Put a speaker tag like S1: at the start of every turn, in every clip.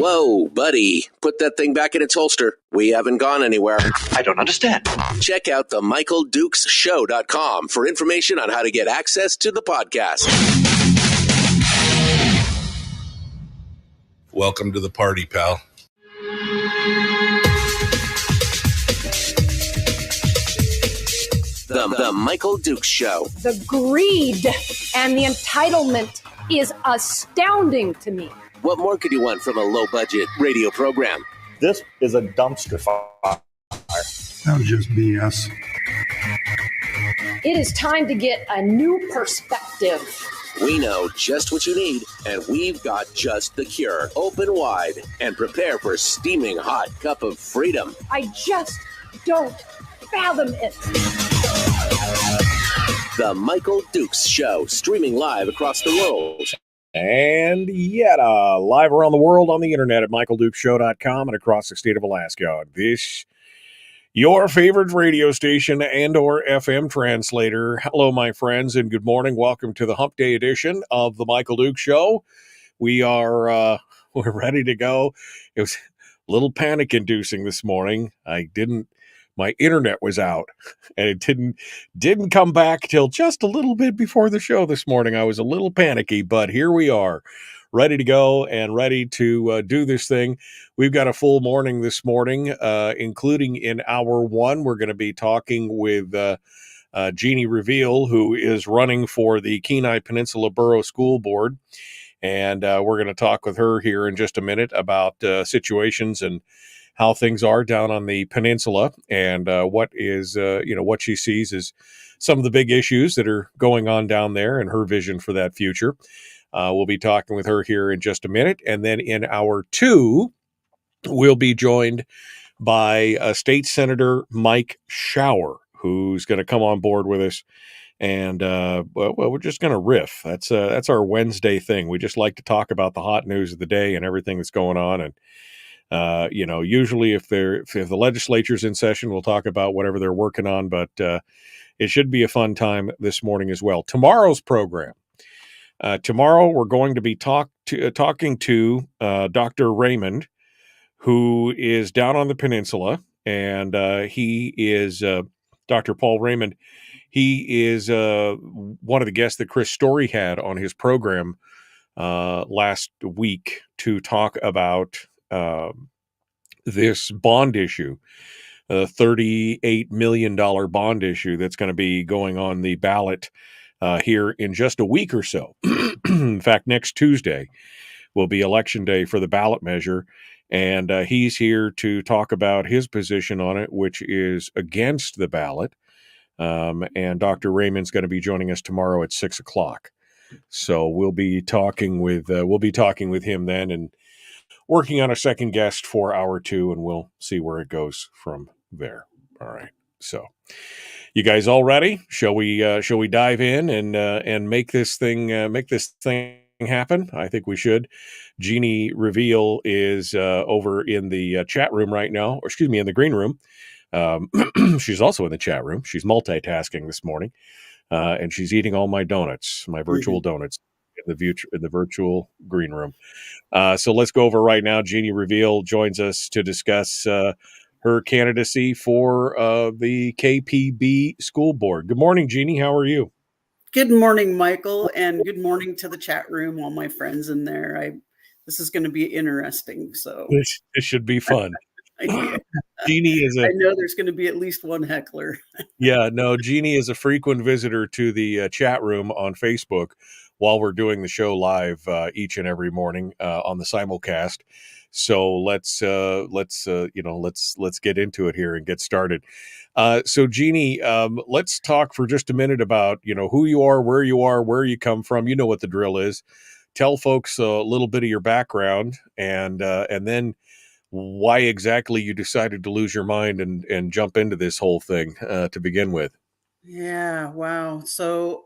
S1: Whoa, buddy. Put that thing back in its holster. We haven't gone anywhere.
S2: I don't understand.
S1: Check out the MichaelDukesShow.com for information on how to get access to the podcast.
S3: Welcome to the party, pal.
S1: The Michael Dukes Show.
S4: The greed and the entitlement is astounding to me.
S1: What more could you want from a low-budget radio program?
S5: This is a dumpster fire.
S6: That was just BS.
S4: It is time to get a new perspective.
S1: We know just what you need, and we've got just the cure. Open wide and prepare for a steaming hot cup of freedom.
S4: I just don't fathom it.
S1: The Michael Dukes Show, streaming live across the world.
S7: And yet, live around the world on the internet at michaeldukeshow.com and across the state of Alaska. This, your favorite radio station and or FM translator. Hello, my friends, and good morning. Welcome to the Hump Day edition of the Michael Dukes Show. We are, we're ready to go. It was a little panic-inducing this morning. My internet was out, and it didn't come back till just a little bit before the show this morning. I was a little panicky, but here we are, ready to go and ready to do this thing. We've got a full morning this morning, including in hour one. We're going to be talking with Jeanne Reveal, who is running for the Kenai Peninsula Borough School Board, and we're going to talk with her here in just a minute about situations and how things are down on the peninsula, and what she sees as some of the big issues that are going on down there and her vision for that future. We'll be talking with her here in just a minute. And then in hour two, we'll be joined by State Senator Mike Shower, who's going to come on board with us. And we're just going to riff. That's our Wednesday thing. We just like to talk about the hot news of the day and everything that's going on. And usually if the legislature's in session, we'll talk about whatever they're working on, but it should be a fun time this morning as well. Tomorrow's program. Tomorrow we're going to be talking to Dr. Raymond, who is down on the peninsula, and he is Dr. Paul Raymond. He is one of the guests that Chris Story had on his program last week to talk about this bond issue, a $38 million bond issue that's going to be going on the ballot here in just a week or so. In fact, next Tuesday will be election day for the ballot measure, and he's here to talk about his position on it, which is against the ballot. And Dr. Raymond's going to be joining us tomorrow at 6:00. So we'll be talking with him then, and working on a second guest for hour two, and we'll see where it goes from there. All right. So, you guys all ready? Shall we dive in and make this thing happen? I think we should. Jeanne Reveal is over in the chat room right now, or excuse me, in the green room. She's also in the chat room. She's multitasking this morning, and she's eating all my donuts, my virtual donuts. In the virtual green room. So let's go over right now. Jeanne Reveal joins us to discuss her candidacy for the KPB school board. Good morning, Jeanne. How are you?
S8: Good morning, Michael, and good morning to the chat room, all my friends in there. This is going to be interesting. So
S7: this should be fun. Jeanne is
S8: I know there's going to be at least one heckler.
S7: Yeah, no, Jeanne is a frequent visitor to the chat room on Facebook while we're doing the show live each and every morning on the simulcast. So let's get into it here and get started. So Jeanne, let's talk for just a minute about who you are, where you come from. You know what the drill is. Tell folks a little bit of your background, and then why exactly you decided to lose your mind and jump into this whole thing to begin with.
S8: Yeah, wow. So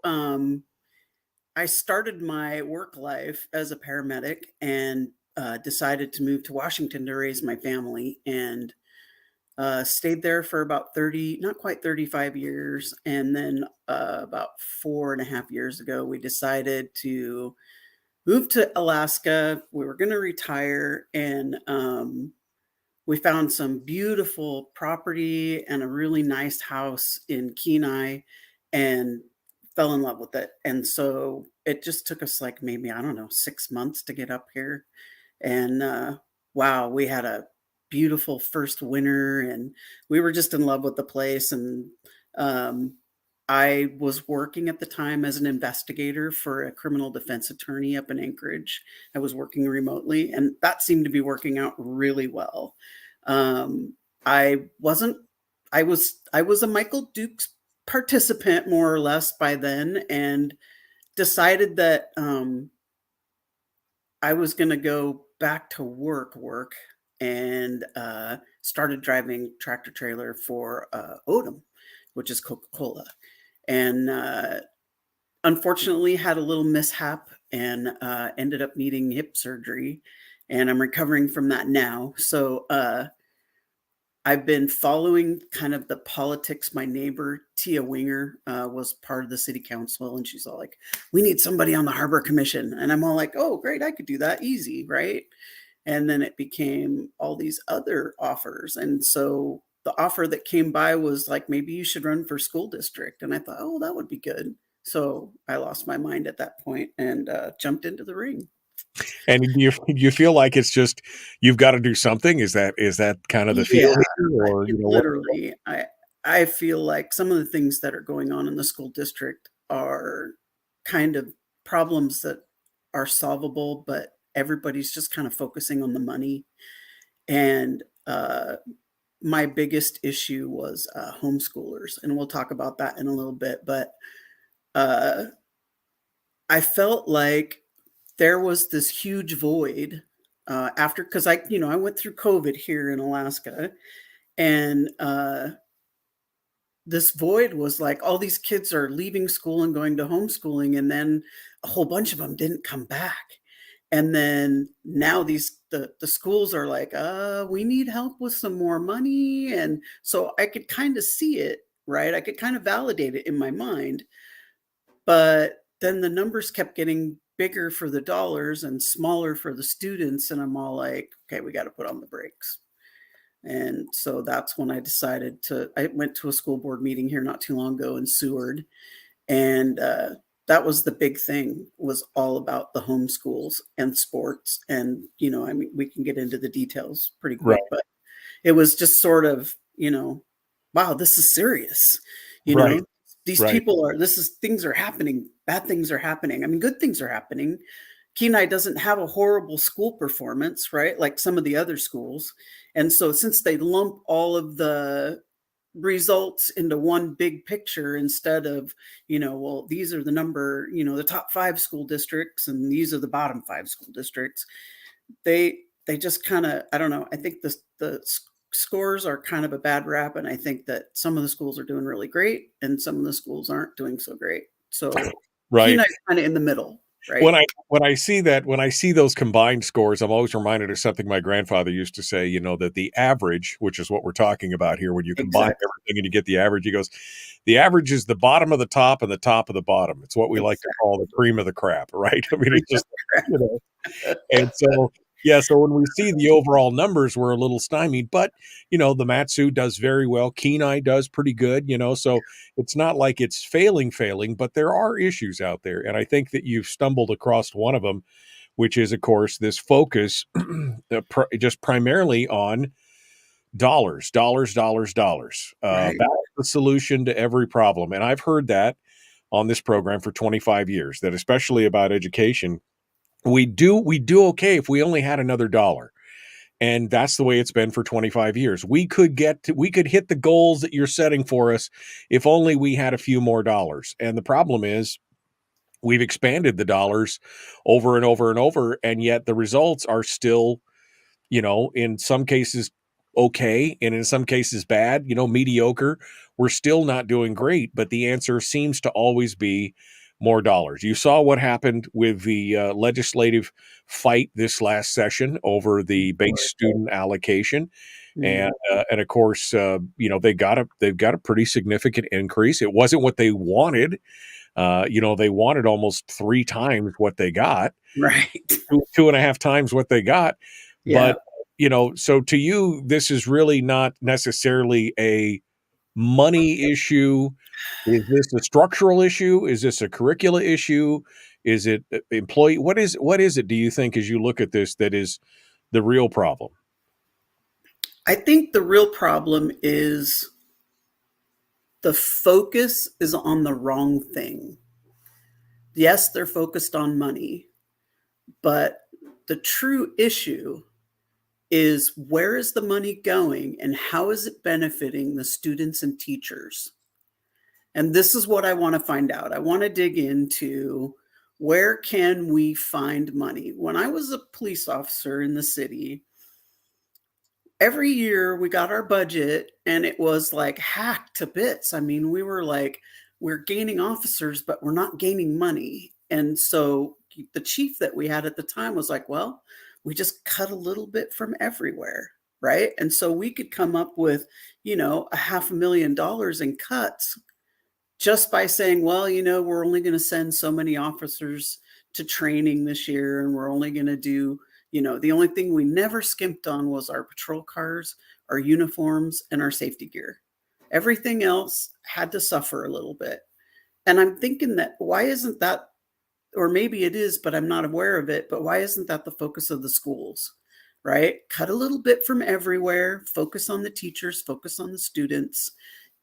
S8: I started my work life as a paramedic and decided to move to Washington to raise my family, and stayed there for about 30, not quite 35 years. And then about 4.5 years ago, we decided to moved to Alaska. We were going to retire, and we found some beautiful property and a really nice house in Kenai, and fell in love with it. And so it just took us like maybe, I don't know, 6 months to get up here. And wow, we had a beautiful first winter, and we were just in love with the place. And I was working at the time as an investigator for a criminal defense attorney up in Anchorage. I was working remotely, and that seemed to be working out really well. I wasn't, I was a Michael Dukes participant more or less by then, and decided that I was going to go back to work, and started driving tractor trailer for Odom, which is Coca-Cola. And unfortunately had a little mishap, and ended up needing hip surgery, and I'm recovering from that now. So I've been following kind of the politics. My neighbor, Tia Winger, was part of the city council, and she's all like, we need somebody on the harbor commission. And I'm all like, oh, great, I could do that easy, right? And then it became all these other offers. And so the offer that came by was like, maybe you should run for school district. And I thought, oh, that would be good. So I lost my mind at that point and jumped into the ring.
S7: And do you feel like it's just you've got to do something? Is that kind of the feel here, or
S8: literally, I feel like some of the things that are going on in the school district are kind of problems that are solvable, but everybody's just kind of focusing on the money. And my biggest issue was homeschoolers, and we'll talk about that in a little bit. But I felt like there was this huge void after, because I went through COVID here in Alaska, and this void was like all these kids are leaving school and going to homeschooling, and then a whole bunch of them didn't come back. And then now the schools are like, we need help with some more money. And so I could kind of see it, right? I could kind of validate it in my mind. But then the numbers kept getting bigger for the dollars and smaller for the students. And I'm all like, okay, we got to put on the brakes. And so that's when I decided I went to a school board meeting here not too long ago in Seward. And that was the big thing, was all about the homeschools and sports. And, I mean, we can get into the details pretty quick, but it was just sort of, wow, this is serious. These people things are happening. Bad things are happening. I mean, good things are happening. Kenai doesn't have a horrible school performance, right? Like some of the other schools. And so since they lump all of the results into one big picture instead of, well, these are the top 5 school districts and these are the bottom 5 school districts, they just kind of, I don't know. I think the scores are kind of a bad rap. And I think that some of the schools are doing really great and some of the schools aren't doing so great. So Kenai's kind of in the middle. Right.
S7: When I see those combined scores, I'm always reminded of something my grandfather used to say, that the average, which is what we're talking about here, when you combine everything and you get the average, he goes, the average is the bottom of the top and the top of the bottom. It's what we like to call the cream of the crap, right? I mean, it's just, and so, yeah, so when we see the overall numbers, we're a little stymied, but, the Matsu does very well. Kenai does pretty good, so it's not like it's failing, but there are issues out there. And I think that you've stumbled across one of them, which is, of course, this focus just primarily on dollars. That's the solution to every problem. And I've heard that on this program for 25 years, that especially about education, we do okay if we only had another dollar. And that's the way it's been for 25 years. We could hit the goals that you're setting for us if only we had a few more dollars. And the problem is we've expanded the dollars over and over and over, and yet the results are still, in some cases okay, and in some cases bad, mediocre. We're still not doing great, but the answer seems to always be more dollars. You saw what happened with the legislative fight this last session over the base student allocation, and of course, they've got a pretty significant increase. It wasn't what they wanted, They wanted almost 3 times what they got,
S8: Right.
S7: 2.5 times what they got.
S8: Yeah.
S7: But, so to you, this is really not necessarily a money issue. Is this a structural issue? Is this a curricula issue? Is it employee? What is it, do you think, as you look at this, that is the real problem?
S8: I think the real problem is the focus is on the wrong thing. Yes, they're focused on money, but the true issue is, where is the money going and how is it benefiting the students and teachers? And this is what I want to find out. I want to dig into, where can we find money? When I was a police officer in the city, every year we got our budget and it was like hacked to bits. I mean, we were like, we're gaining officers, but we're not gaining money. And so the chief that we had at the time was like, well, we just cut a little bit from everywhere, right? And so we could come up with, $500,000 in cuts just by saying, well, we're only going to send so many officers to training this year, and we're only going to do, the only thing we never skimped on was our patrol cars, our uniforms, and our safety gear. Everything else had to suffer a little bit. And I'm thinking that, why isn't that, or maybe it is, but I'm not aware of it, but why isn't that the focus of the schools, right? Cut a little bit from everywhere, focus on the teachers, focus on the students,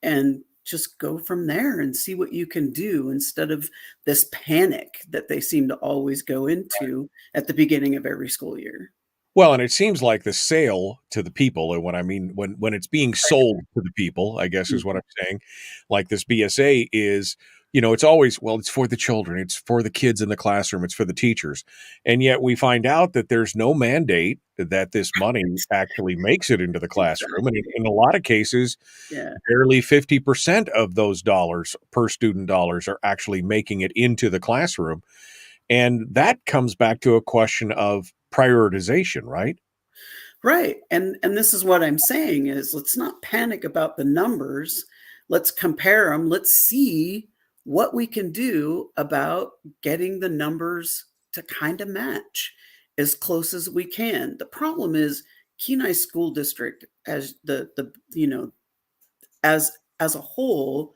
S8: and just go from there and see what you can do, instead of this panic that they seem to always go into at the beginning of every school year.
S7: Well, and it seems like the sale to the people, and when it's being sold to the people, I guess is what I'm saying, like this BSA is, it's always, well, it's for the children, it's for the kids in the classroom, it's for the teachers. And yet we find out that there's no mandate that this money actually makes it into the classroom. And in a lot of cases, barely 50% of those dollars per student dollars are actually making it into the classroom. And that comes back to a question of prioritization, right?
S8: Right. And this is what I'm saying is, let's not panic about the numbers. Let's compare them. Let's see what we can do about getting the numbers to kind of match as close as we can. The problem is, Kenai School District, as as a whole,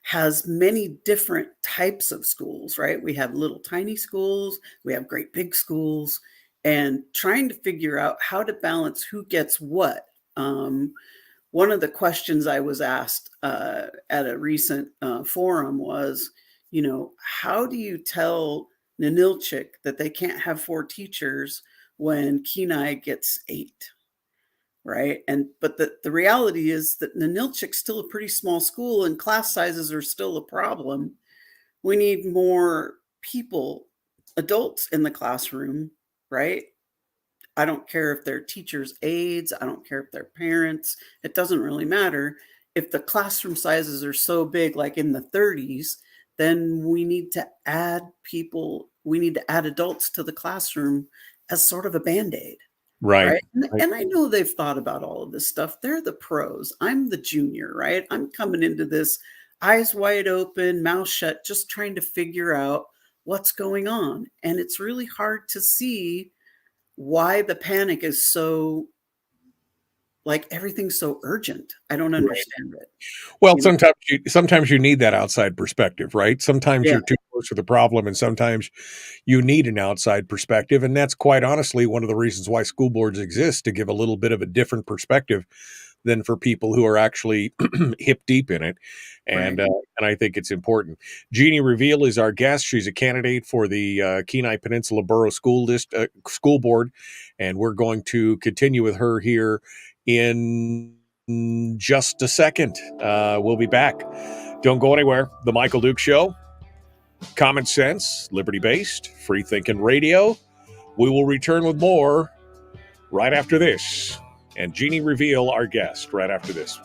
S8: has many different types of schools, right? We have little tiny schools, we have great big schools, and trying to figure out how to balance who gets what. One of the questions I was asked at a recent forum was, how do you tell Ninilchik that they can't have 4 teachers when Kenai gets 8? Right. But the reality is that Ninilchik's still a pretty small school, and class sizes are still a problem. We need more people, adults in the classroom, right? I don't care if they're teachers' aides. I don't care if they're parents. It doesn't really matter. If the classroom sizes are so big, like in the 30s, then we need to add people. We need to add adults to the classroom as sort of a Band-Aid.
S7: Right.
S8: And I know they've thought about all of this stuff. They're the pros. I'm the junior, right? I'm coming into this eyes wide open, mouth shut, just trying to figure out what's going on. And it's really hard to see why the panic is so, like, everything's so urgent. I don't understand it.
S7: Well, sometimes you need that outside perspective, right? Sometimes you're too close to the problem, and sometimes you need an outside perspective. And that's quite honestly one of the reasons why school boards exist, to give a little bit of a different perspective than for people who are actually hip deep in it. And and I think it's important. Jeanne Reveal is our guest. She's a candidate for the Kenai Peninsula Borough School Board, and we're going to continue with her here in just a second. We'll be back. Don't go anywhere. The Michael Duke Show. Common sense, liberty-based, free-thinking radio. We will return with more right after this. And Jeanne Reveal, our guest, right after this.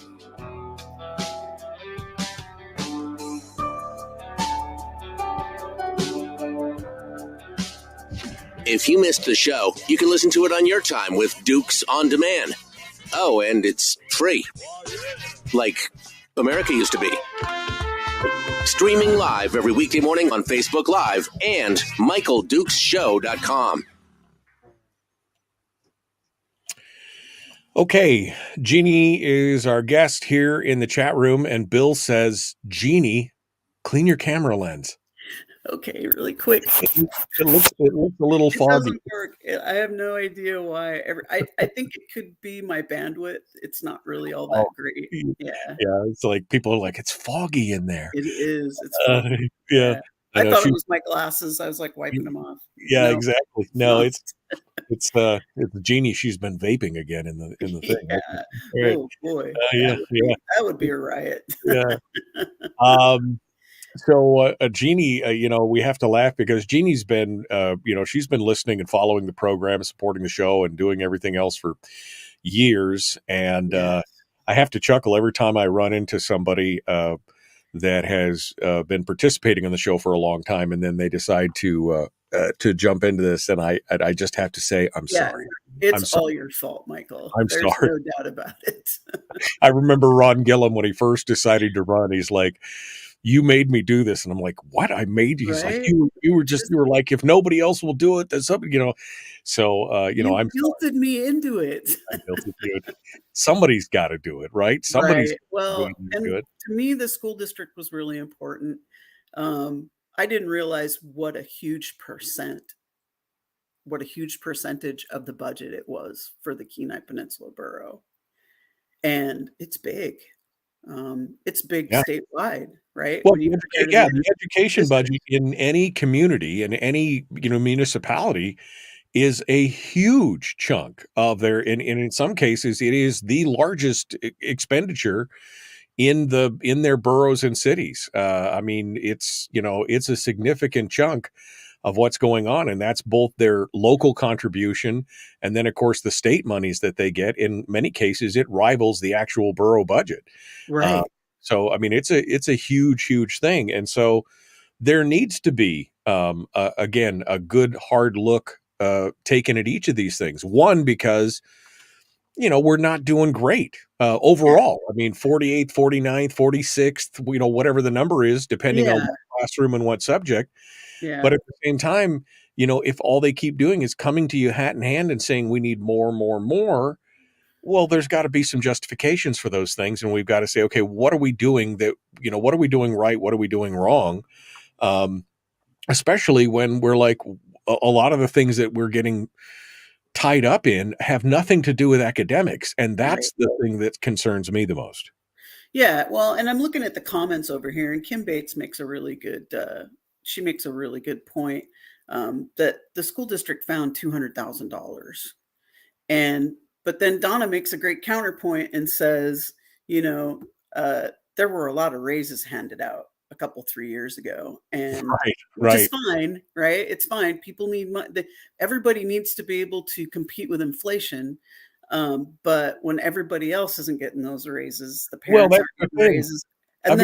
S1: If you missed the show, you can listen to it on your time with Dukes On Demand. Oh, and it's free. Like America used to be. Streaming live every weekday morning on Facebook Live and MichaelDukesShow.com.
S7: Okay, Jeannie is our guest here in the chat room, and Bill says, Jeannie, clean your camera lens.
S8: Okay, really quick.
S7: It looks a little
S8: It
S7: foggy.
S8: doesn't work. I have no idea why. I think it could be my bandwidth. It's not really all that great. Yeah.
S7: Yeah, it's like people are like, it's foggy in there.
S8: It is. It's foggy.
S7: Yeah.
S8: I thought it was my glasses. I was like wiping them off.
S7: Yeah,
S8: No,
S7: exactly. No, it's Jeannie. She's been vaping again in the thing.
S8: Yeah.
S7: Right.
S8: Oh boy.
S7: Yeah.
S8: That would be a riot.
S7: Yeah. So Jeannie, we have to laugh because Jeannie's been, she's been listening and following the program, supporting the show, and doing everything else for years. And I have to chuckle every time I run into somebody that has been participating on the show for a long time, and then they decide to jump into this. And I just have to say, I'm sorry.
S8: It's all your fault, Michael. There's
S7: sorry.
S8: no doubt about it.
S7: I remember Ron Gillum when he first decided to run. He's like, you made me do this. And I'm like, what? I made you? He's like, you were like, if nobody else will do it, then somebody, so, you
S8: guilted me into it.
S7: I guilted you. Somebody's got to do it, right? Somebody's
S8: Well,
S7: going to
S8: and
S7: do it.
S8: to me, the school district was really important. I didn't realize what a huge percentage of the budget it was for the Kenai Peninsula Borough. And it's big. It's big statewide, right?
S7: Well, the education budget in any community, in any municipality, is a huge chunk of their. And in some cases, it is the largest expenditure in their boroughs and cities. I mean, it's a significant chunk of what's going on, and that's both their local contribution and then, of course, the state monies that they get. In many cases, it rivals the actual borough budget.
S8: Right.
S7: So, I mean, it's a huge thing, and so there needs to be again a good hard look taken at each of these things. One, because we're not doing great overall. I mean, 48th, 49th, 46th, whatever the number is, depending on what classroom and what subject.
S8: Yeah.
S7: But at the same time, if all they keep doing is coming to you hat in hand and saying we need more, well, there's got to be some justifications for those things. And we've got to say, okay, what are we doing what are we doing right? What are we doing wrong? Especially when we're like, a lot of the things that we're getting tied up in have nothing to do with academics. And that's the thing that concerns me the most.
S8: Yeah. Well, and I'm looking at the comments over here, and Kim Bates makes a really good point that the school district found $200,000. But then Donna makes a great counterpoint and says, there were a lot of raises handed out a couple 3 years ago, and which is fine, right? It's fine. People need money. Everybody needs to be able to compete with inflation. But when everybody else isn't getting those raises, the parents aren't getting raises, and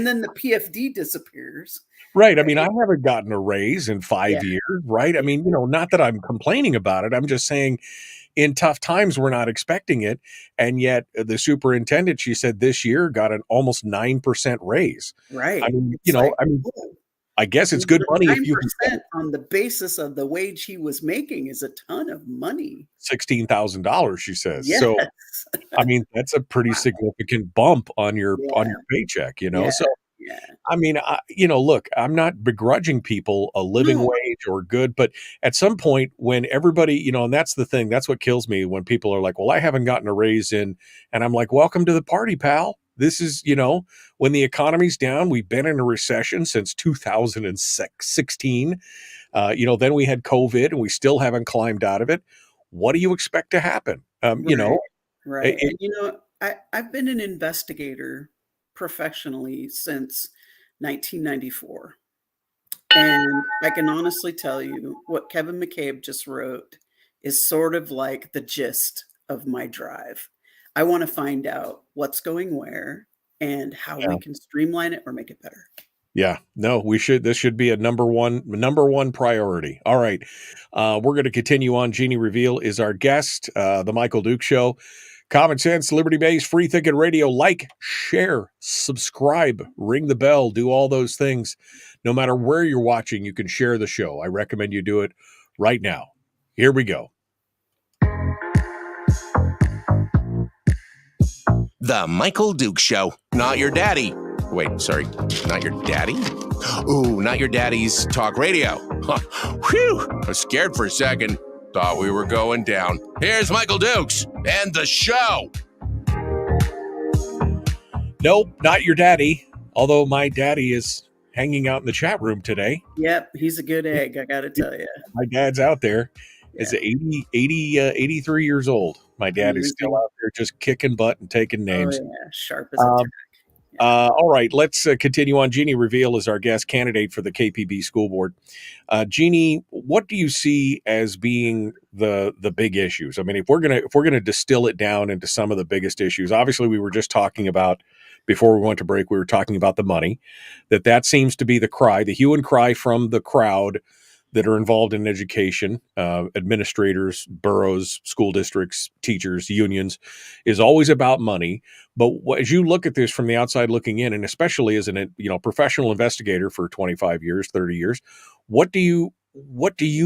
S8: then the PFD disappears.
S7: Right. I mean, I haven't gotten a raise in 5 years, right? I mean, not that I'm complaining about it. I'm just saying in tough times, we're not expecting it. And yet the superintendent, she said this year got an almost 9% raise.
S8: Right.
S7: I mean, I guess it's good money.
S8: 9% on the basis of the wage he was making is a ton of money.
S7: $16,000, she says.
S8: Yes.
S7: So, I mean, that's a pretty significant bump on your paycheck, So, I mean, look, I'm not begrudging people a living wage or good, but at some point when everybody, and that's the thing, that's what kills me when people are like, well, I haven't gotten a raise in, and I'm like, welcome to the party, pal. This is, when the economy's down, we've been in a recession since 2016. Then we had COVID and we still haven't climbed out of it. What do you expect to happen?
S8: Right. I've been an investigator professionally since 1994. And I can honestly tell you what Kevin McCabe just wrote is sort of like the gist of my drive. I want to find out what's going where and how we can streamline it or make it better.
S7: Yeah, no, this should be a number one priority. All right. We're going to continue on. Jeannie Reveal is our guest, the Michael Duke Show. Common sense, liberty-based, free-thinking radio. Like, share, subscribe, ring the bell, do all those things. No matter where you're watching, you can share the show. I recommend you do it right now. Here we go.
S1: The Michael Duke Show. Not your daddy. Wait, sorry. Not your daddy? Ooh, not your daddy's talk radio. Huh. Whew. I was scared for a second. Thought we were going down. Here's Michael Dukes and the show.
S7: Nope, not your daddy. Although my daddy is hanging out in the chat room today.
S8: Yep, he's a good egg, I got to tell you.
S7: My dad's out there. Is 83 years old. My dad is still out there just kicking butt and taking names.
S8: Oh, yeah, sharp as a tack.
S7: All right, let's continue on. Jeanne Reveal is our guest candidate for the KPB School Board. Jeanne, what do you see as being the big issues? I mean, if we're gonna distill it down into some of the biggest issues, obviously we were just talking about, before we went to break, we were talking about the money. That seems to be the cry, the hue and cry from the crowd that are involved in education, administrators, boroughs, school districts, teachers, unions, is always about money. But as you look at this from the outside looking in, and especially as a professional investigator for 25 years, 30 years, what do you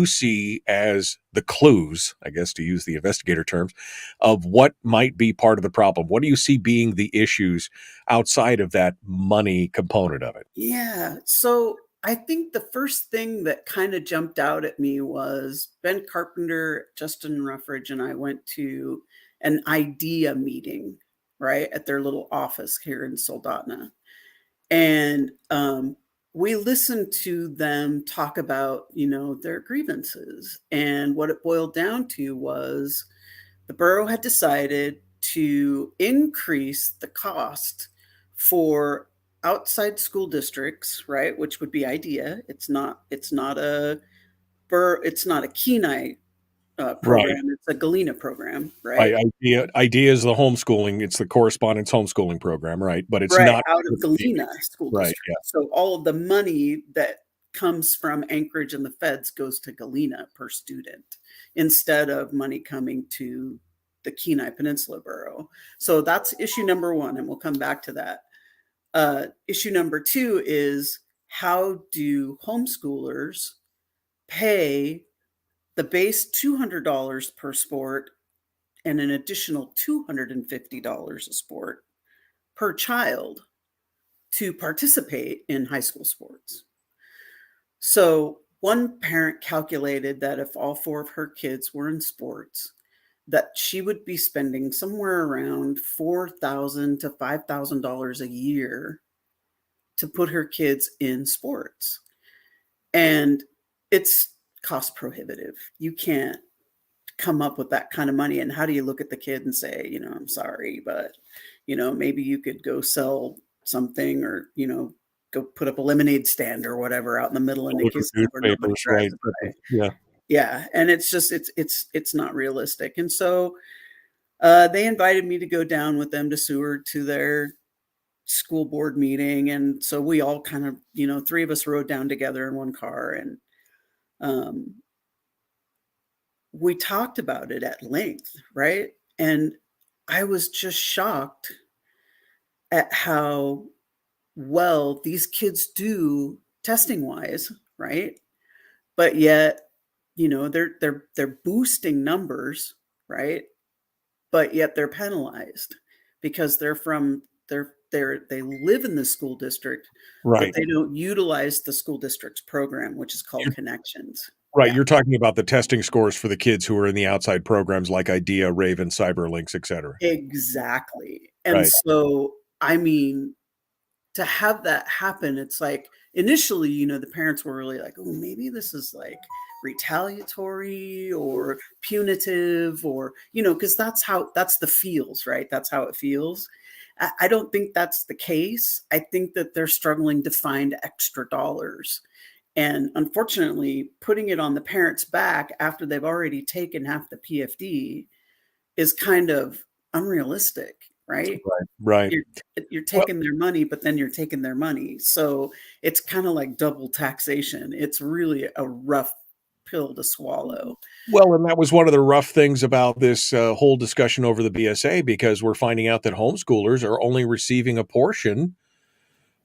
S7: see as the clues, I guess to use the investigator terms, of what might be part of the problem? What do you see being the issues outside of that money component of it?
S8: Yeah, so I think the first thing that kind of jumped out at me was Ben Carpenter, Justin Ruffridge, and I went to an IDEA meeting, right, at their little office here in Soldotna. And we listened to them talk about, their grievances. And what it boiled down to was the borough had decided to increase the cost for outside school districts, right, which would be IDEA. It's not a Kenai program. Right. It's a Galena program, right?
S7: IDEA is the homeschooling. It's the correspondence homeschooling program, right? But it's
S8: right,
S7: not
S8: out of Galena school district. Right, yeah. So all of the money that comes from Anchorage and the feds goes to Galena per student instead of money coming to the Kenai Peninsula Borough. So that's issue number one, and we'll come back to that. Issue number two is, how do homeschoolers pay the base $200 per sport and an additional $250 a sport per child to participate in high school sports? So one parent calculated that if all four of her kids were in sports, that she would be spending somewhere around $4,000 to $5,000 a year to put her kids in sports. And it's cost prohibitive. You can't come up with that kind of money. And how do you look at the kid and say, I'm sorry, but, maybe you could go sell something, or, go put up a lemonade stand or whatever out in the middle of Nikki's neighborhood. Right.
S7: Yeah.
S8: Yeah. And it's just, it's not realistic. And so they invited me to go down with them to Seward to their school board meeting. And so we all kind of, three of us rode down together in one car, and we talked about it at length. Right. And I was just shocked at how well these kids do testing wise. Right. But yet, they're boosting numbers, right? But yet they're penalized because they live in the school district,
S7: right?
S8: But they don't utilize the school district's program, which is called Connections.
S7: Right. Yeah. You're talking about the testing scores for the kids who are in the outside programs like IDEA, Raven, Cyberlinks, et cetera.
S8: Exactly. And so, I mean, to have that happen, it's like initially, the parents were really like, oh, maybe this is like retaliatory or punitive, or, because that's the feels, right? That's how it feels. I don't think that's the case. I think that they're struggling to find extra dollars. And unfortunately, putting it on the parents' back after they've already taken half the PFD is kind of unrealistic, right?
S7: Right.
S8: You're taking their money, but then you're taking their money. So it's kind of like double taxation. It's really a rough pill to swallow.
S7: Well, and that was one of the rough things about this whole discussion over the BSA, because we're finding out that homeschoolers are only receiving a portion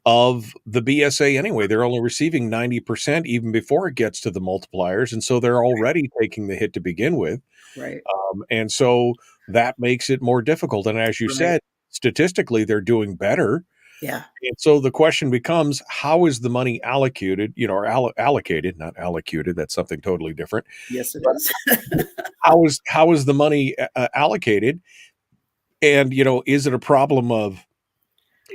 S7: of the BSA anyway. They're only receiving 90% even before it gets to the multipliers. And so they're already taking the hit to begin with.
S8: Right.
S7: And so that makes it more difficult. And as you
S8: Right.
S7: said, statistically, they're doing better.
S8: Yeah.
S7: And so the question becomes, how is the money allocated, or allocated, not allocated? That's something totally different.
S8: Yes, it
S7: But
S8: is.
S7: how is the money allocated? And, is it a problem of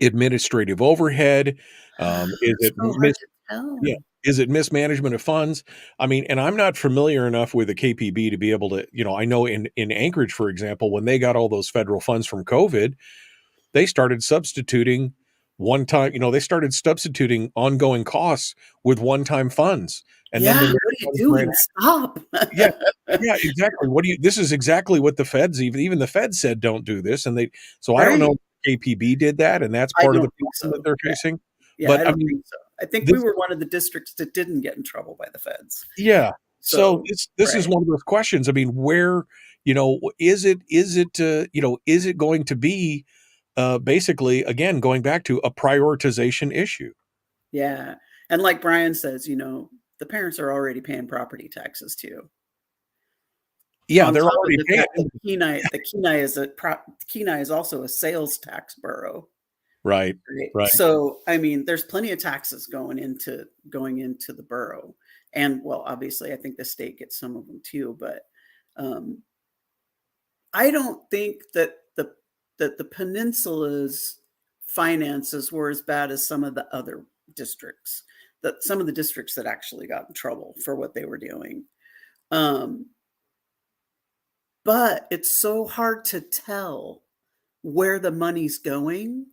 S7: administrative overhead? Is it
S8: So hard to tell.
S7: yeah, is it mismanagement of funds? I mean, and I'm not familiar enough with the KPB to be able to, I know in Anchorage, for example, when they got all those federal funds from COVID, they started substituting they started substituting ongoing costs with one-time funds. And then
S8: Yeah,
S7: the
S8: what are you doing? Stop.
S7: yeah, yeah, exactly. This is exactly what the feds, even the feds said, don't do this. And so I don't know if KPB did that, and that's
S8: I
S7: part of the
S8: don't think
S7: problem that
S8: so.
S7: they're
S8: Yeah.
S7: facing.
S8: Yeah,
S7: But
S8: I
S7: I
S8: don't
S7: mean,
S8: think so. I think we
S7: this,
S8: were one of the districts that didn't get in trouble by the feds.
S7: yeah. So
S8: So,
S7: this is
S8: right.
S7: one of those questions. I mean, where, is it going to be basically, again, going back to a prioritization issue?
S8: Yeah. And like Brian says, the parents are already paying property taxes too.
S7: Yeah,
S8: On
S7: they're
S8: top of
S7: already
S8: the
S7: paying.
S8: fact that Kenai is also a sales tax borough.
S7: Right,
S8: Right.
S7: right.
S8: So, I mean, there's plenty of taxes going into the borough. And well, obviously, I think the state gets some of them too, but I don't think that the peninsula's finances were as bad as some of the other districts, that some of the districts that actually got in trouble for what they were doing. But it's so hard to tell where the money's going.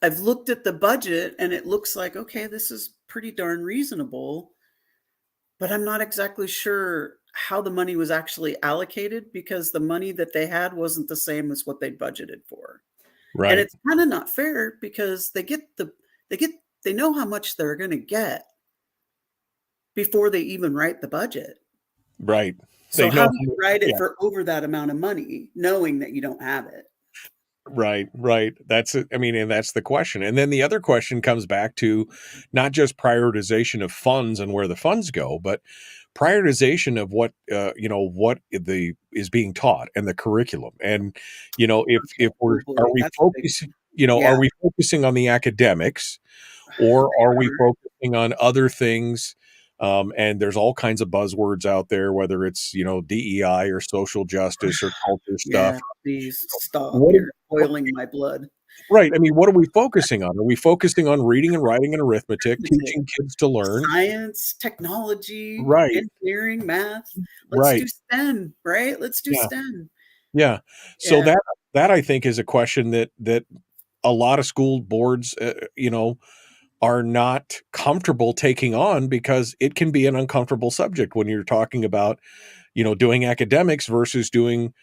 S8: I've looked at the budget and it looks like, okay, this is pretty darn reasonable, but I'm not exactly sure how the money was actually allocated, because the money that they had wasn't the same as what they budgeted for. And
S7: Right,
S8: it's kind of not fair, because they know how much they're going to get before they even write the budget.
S7: right.
S8: So
S7: They
S8: how
S7: know.
S8: do you write it
S7: Yeah.
S8: for over that amount of money, knowing that you don't have it?
S7: Right, right. That's it. I mean, and that's the question. And then the other question comes back to not just prioritization of funds and where the funds go, but prioritization of what what is being taught and the curriculum. And if
S8: Oh
S7: we're
S8: boy, that's a big
S7: focusing,
S8: yeah.
S7: are we focusing on the academics, or are we focusing on other things? And there's all kinds of buzzwords out there, whether it's DEI or social justice or culture stuff.
S8: Yeah, please stop.
S7: What
S8: You're boiling my blood.
S7: Right. I mean, what are we focusing on? Are we focusing on reading and writing and arithmetic, teaching kids to learn?
S8: Science, technology,
S7: Right.
S8: engineering, math. Let's
S7: Right.
S8: do STEM, right? Let's do
S7: Yeah.
S8: STEM.
S7: Yeah. So
S8: Yeah.
S7: that I think is a question that a lot of school boards, are not comfortable taking on, because it can be an uncomfortable subject when you're talking about, doing academics versus doing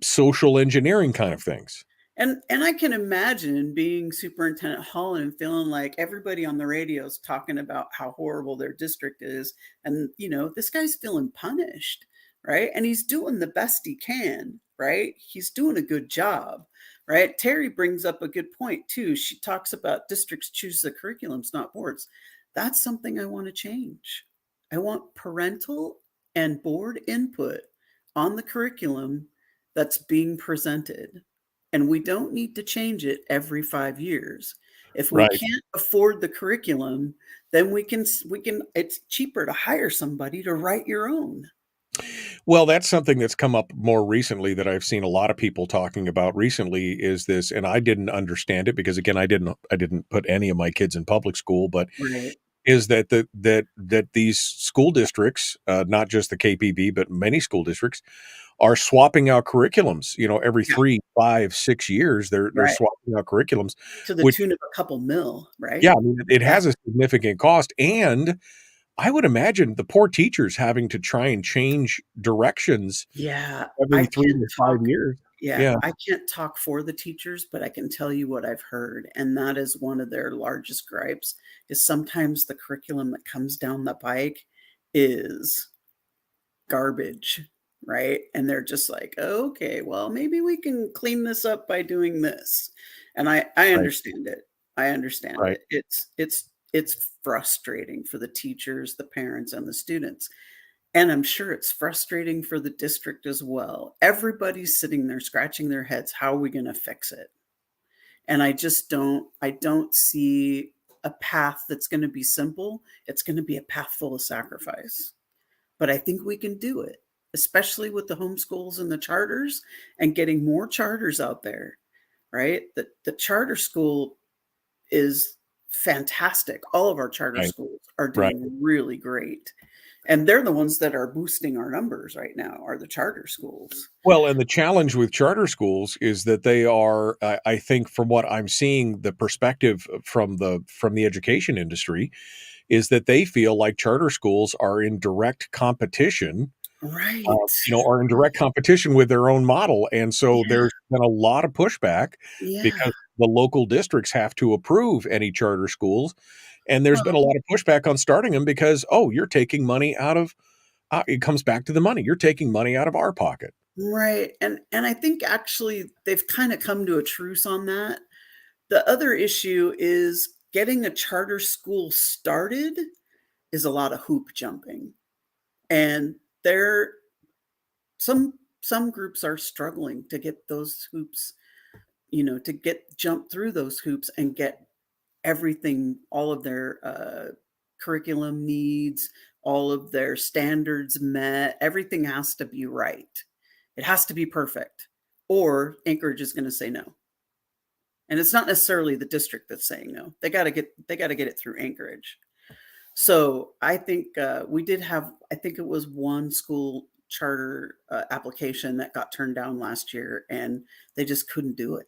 S7: social engineering kind of things.
S8: And I can imagine being Superintendent Holland and feeling like everybody on the radio is talking about how horrible their district is. And, this guy's feeling punished, right? And he's doing the best he can, right? He's doing a good job, right? Terry brings up a good point too. She talks about districts choose the curriculums, not boards. That's something I want to change. I want parental and board input on the curriculum that's being presented. And we don't need to change it every 5 years. If we
S7: Right.
S8: can't afford the curriculum, then we can it's cheaper to hire somebody to write your own.
S7: Well, that's something that's come up more recently that I've seen a lot of people talking about recently, is this, and I didn't understand it because, again, I didn't put any of my kids in public school, but
S8: Right.
S7: is that these school districts, not just the KPB, but many school districts, are swapping out curriculums. Every
S8: Yeah.
S7: 3, 5, 6 years, they're
S8: Right.
S7: swapping out curriculums,
S8: To the
S7: which,
S8: tune of a couple mil, right?
S7: yeah, I mean, it
S8: Yeah.
S7: has a significant cost. And I would imagine the poor teachers having to try and change directions
S8: Yeah.
S7: every
S8: I
S7: 3
S8: can't
S7: to 5
S8: talk
S7: years.
S8: Yeah,
S7: Yeah.
S8: I can't talk for the teachers, but I can tell you what I've heard, and that is one of their largest gripes, is sometimes the curriculum that comes down the pike is garbage, right? And they're just like, okay, well, maybe we can clean this up by doing this. And I understand it. I understand
S7: Right.
S8: it. It's frustrating for the teachers, the parents, and the students. And I'm sure it's frustrating for the district as well. Everybody's sitting there scratching their heads. How are we going to fix it? And I don't see a path that's going to be simple. It's going to be a path full of sacrifice. But I think we can do it, especially with the homeschools and the charters and getting more charters out there, right? The charter school is fantastic. All of our charter schools are doing really great. And they're the ones that are boosting our numbers right now, are the charter schools.
S7: Well, and the challenge with charter schools is that they are, I think, from what I'm seeing, the perspective from the education industry is that they feel like charter schools are in direct competition,
S8: Right.
S7: Are in direct competition with their own model. And so there's been a lot of pushback because the local districts have to approve any charter schools. And there's been a lot of pushback on starting them because, you're taking money out of, it comes back to the money. You're taking money out of our pocket.
S8: Right. And I think actually they've kind of come to a truce on that. The other issue is getting a charter school started is a lot of hoop jumping. And some groups are struggling to get those hoops, to jump through those hoops and get everything, all of their curriculum needs, all of their standards met. Everything has to be right. It has to be perfect, or Anchorage is going to say no. And it's not necessarily the district that's saying no. They got to get it through Anchorage. So I think we did have, I think it was one school charter application that got turned down last year, and they just couldn't do it.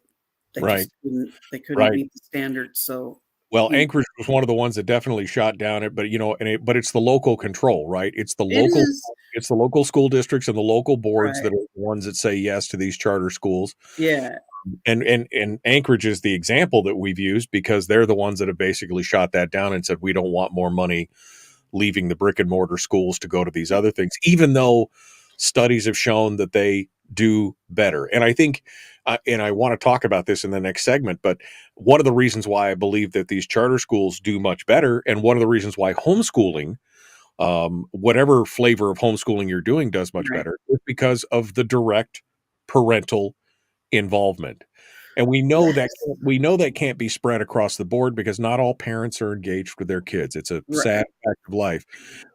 S8: They couldn't meet the standards. So
S7: Anchorage was one of the ones that definitely shot down it, but but it's the local control, right? It's the local school districts and the local boards that are the ones that say yes to these charter schools.
S8: Yeah.
S7: And Anchorage is the example that we've used because they're the ones that have basically shot that down and said, we don't want more money leaving the brick and mortar schools to go to these other things, even though studies have shown that they do better. And I think, and I want to talk about this in the next segment, but one of the reasons why I believe that these charter schools do much better, and one of the reasons why homeschooling, whatever flavor of homeschooling you're doing, does much better, is because of the direct parental involvement. And we know that can't be spread across the board because not all parents are engaged with their kids. It's a sad fact of life.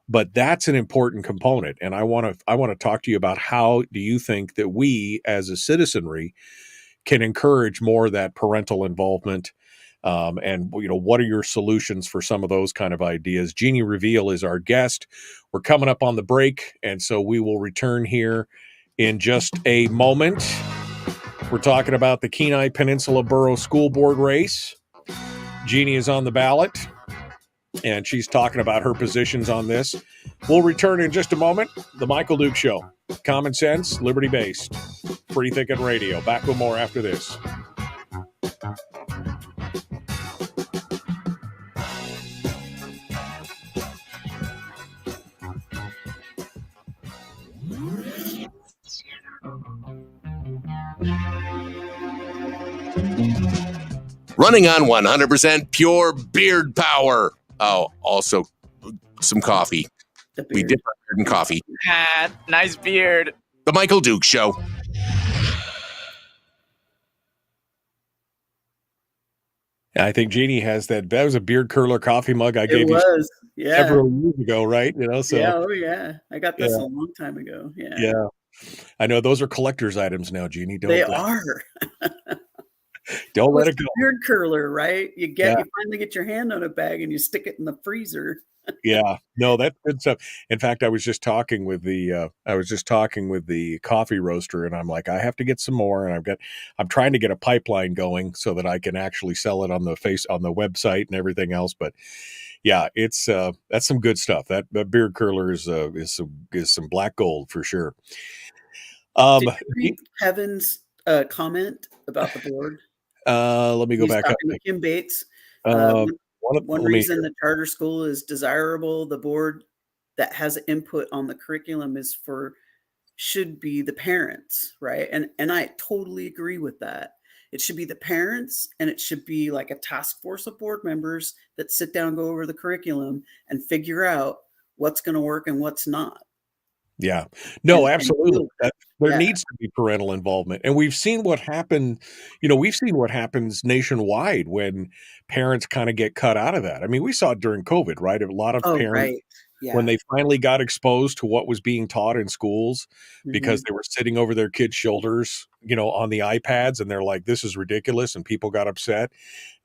S7: But that's an important component. And I want to talk to you about how do you think that we as a citizenry can encourage more of that parental involvement? And what are your solutions for some of those kind of ideas? Jeanne Reveal is our guest. We're coming up on the break, and so we will return here in just a moment. We're talking about the Kenai Peninsula Borough School Board race. Jeanne is on the ballot, and she's talking about her positions on this. We'll return in just a moment. The Michael Duke Show. Common sense, liberty-based. Free Thinking Radio. Back with more after this.
S1: Running on 100% pure beard power. Oh, also some coffee. We dip our beard in coffee.
S2: Nice beard.
S1: The Michael Duke Show.
S7: I think Jeanne has that. That was a beard curler coffee mug I gave you several years ago, right?
S8: I got this a long time ago.
S7: Yeah. I know those are collector's items now, Jeanne.
S8: They are.
S7: Don't let it go.
S8: Beard curler, right? You finally get your hand on a bag and you stick it in the freezer.
S7: Yeah, no, that's good stuff. In fact, I was just talking with the coffee roaster, and I'm like, I have to get some more, and I'm trying to get a pipeline going so that I can actually sell it on the website and everything else. But yeah, it's that's some good stuff. That beard curler is some black gold for sure.
S8: Did you read Kevin's comment about the board?
S7: Let me go back up.
S8: Kim Bates.
S7: One
S8: reason the charter school is desirable, the board that has input on the curriculum should be the parents, right? And I totally agree with that. It should be the parents, and it should be like a task force of board members that sit down, go over the curriculum, and figure out what's going to work and what's not.
S7: Yeah. No,
S8: And
S7: absolutely. There
S8: yeah.
S7: needs to be parental involvement. And we've seen what happened, we've seen what happens nationwide when parents kind of get cut out of that. I mean, we saw it during COVID, right? A lot of
S8: Oh,
S7: parents,
S8: right.
S7: when
S8: Yeah.
S7: they finally got exposed to what was being taught in schools because
S8: Mhm.
S7: they were sitting over their kids' shoulders, on the iPads, and they're like, this is ridiculous. And people got upset.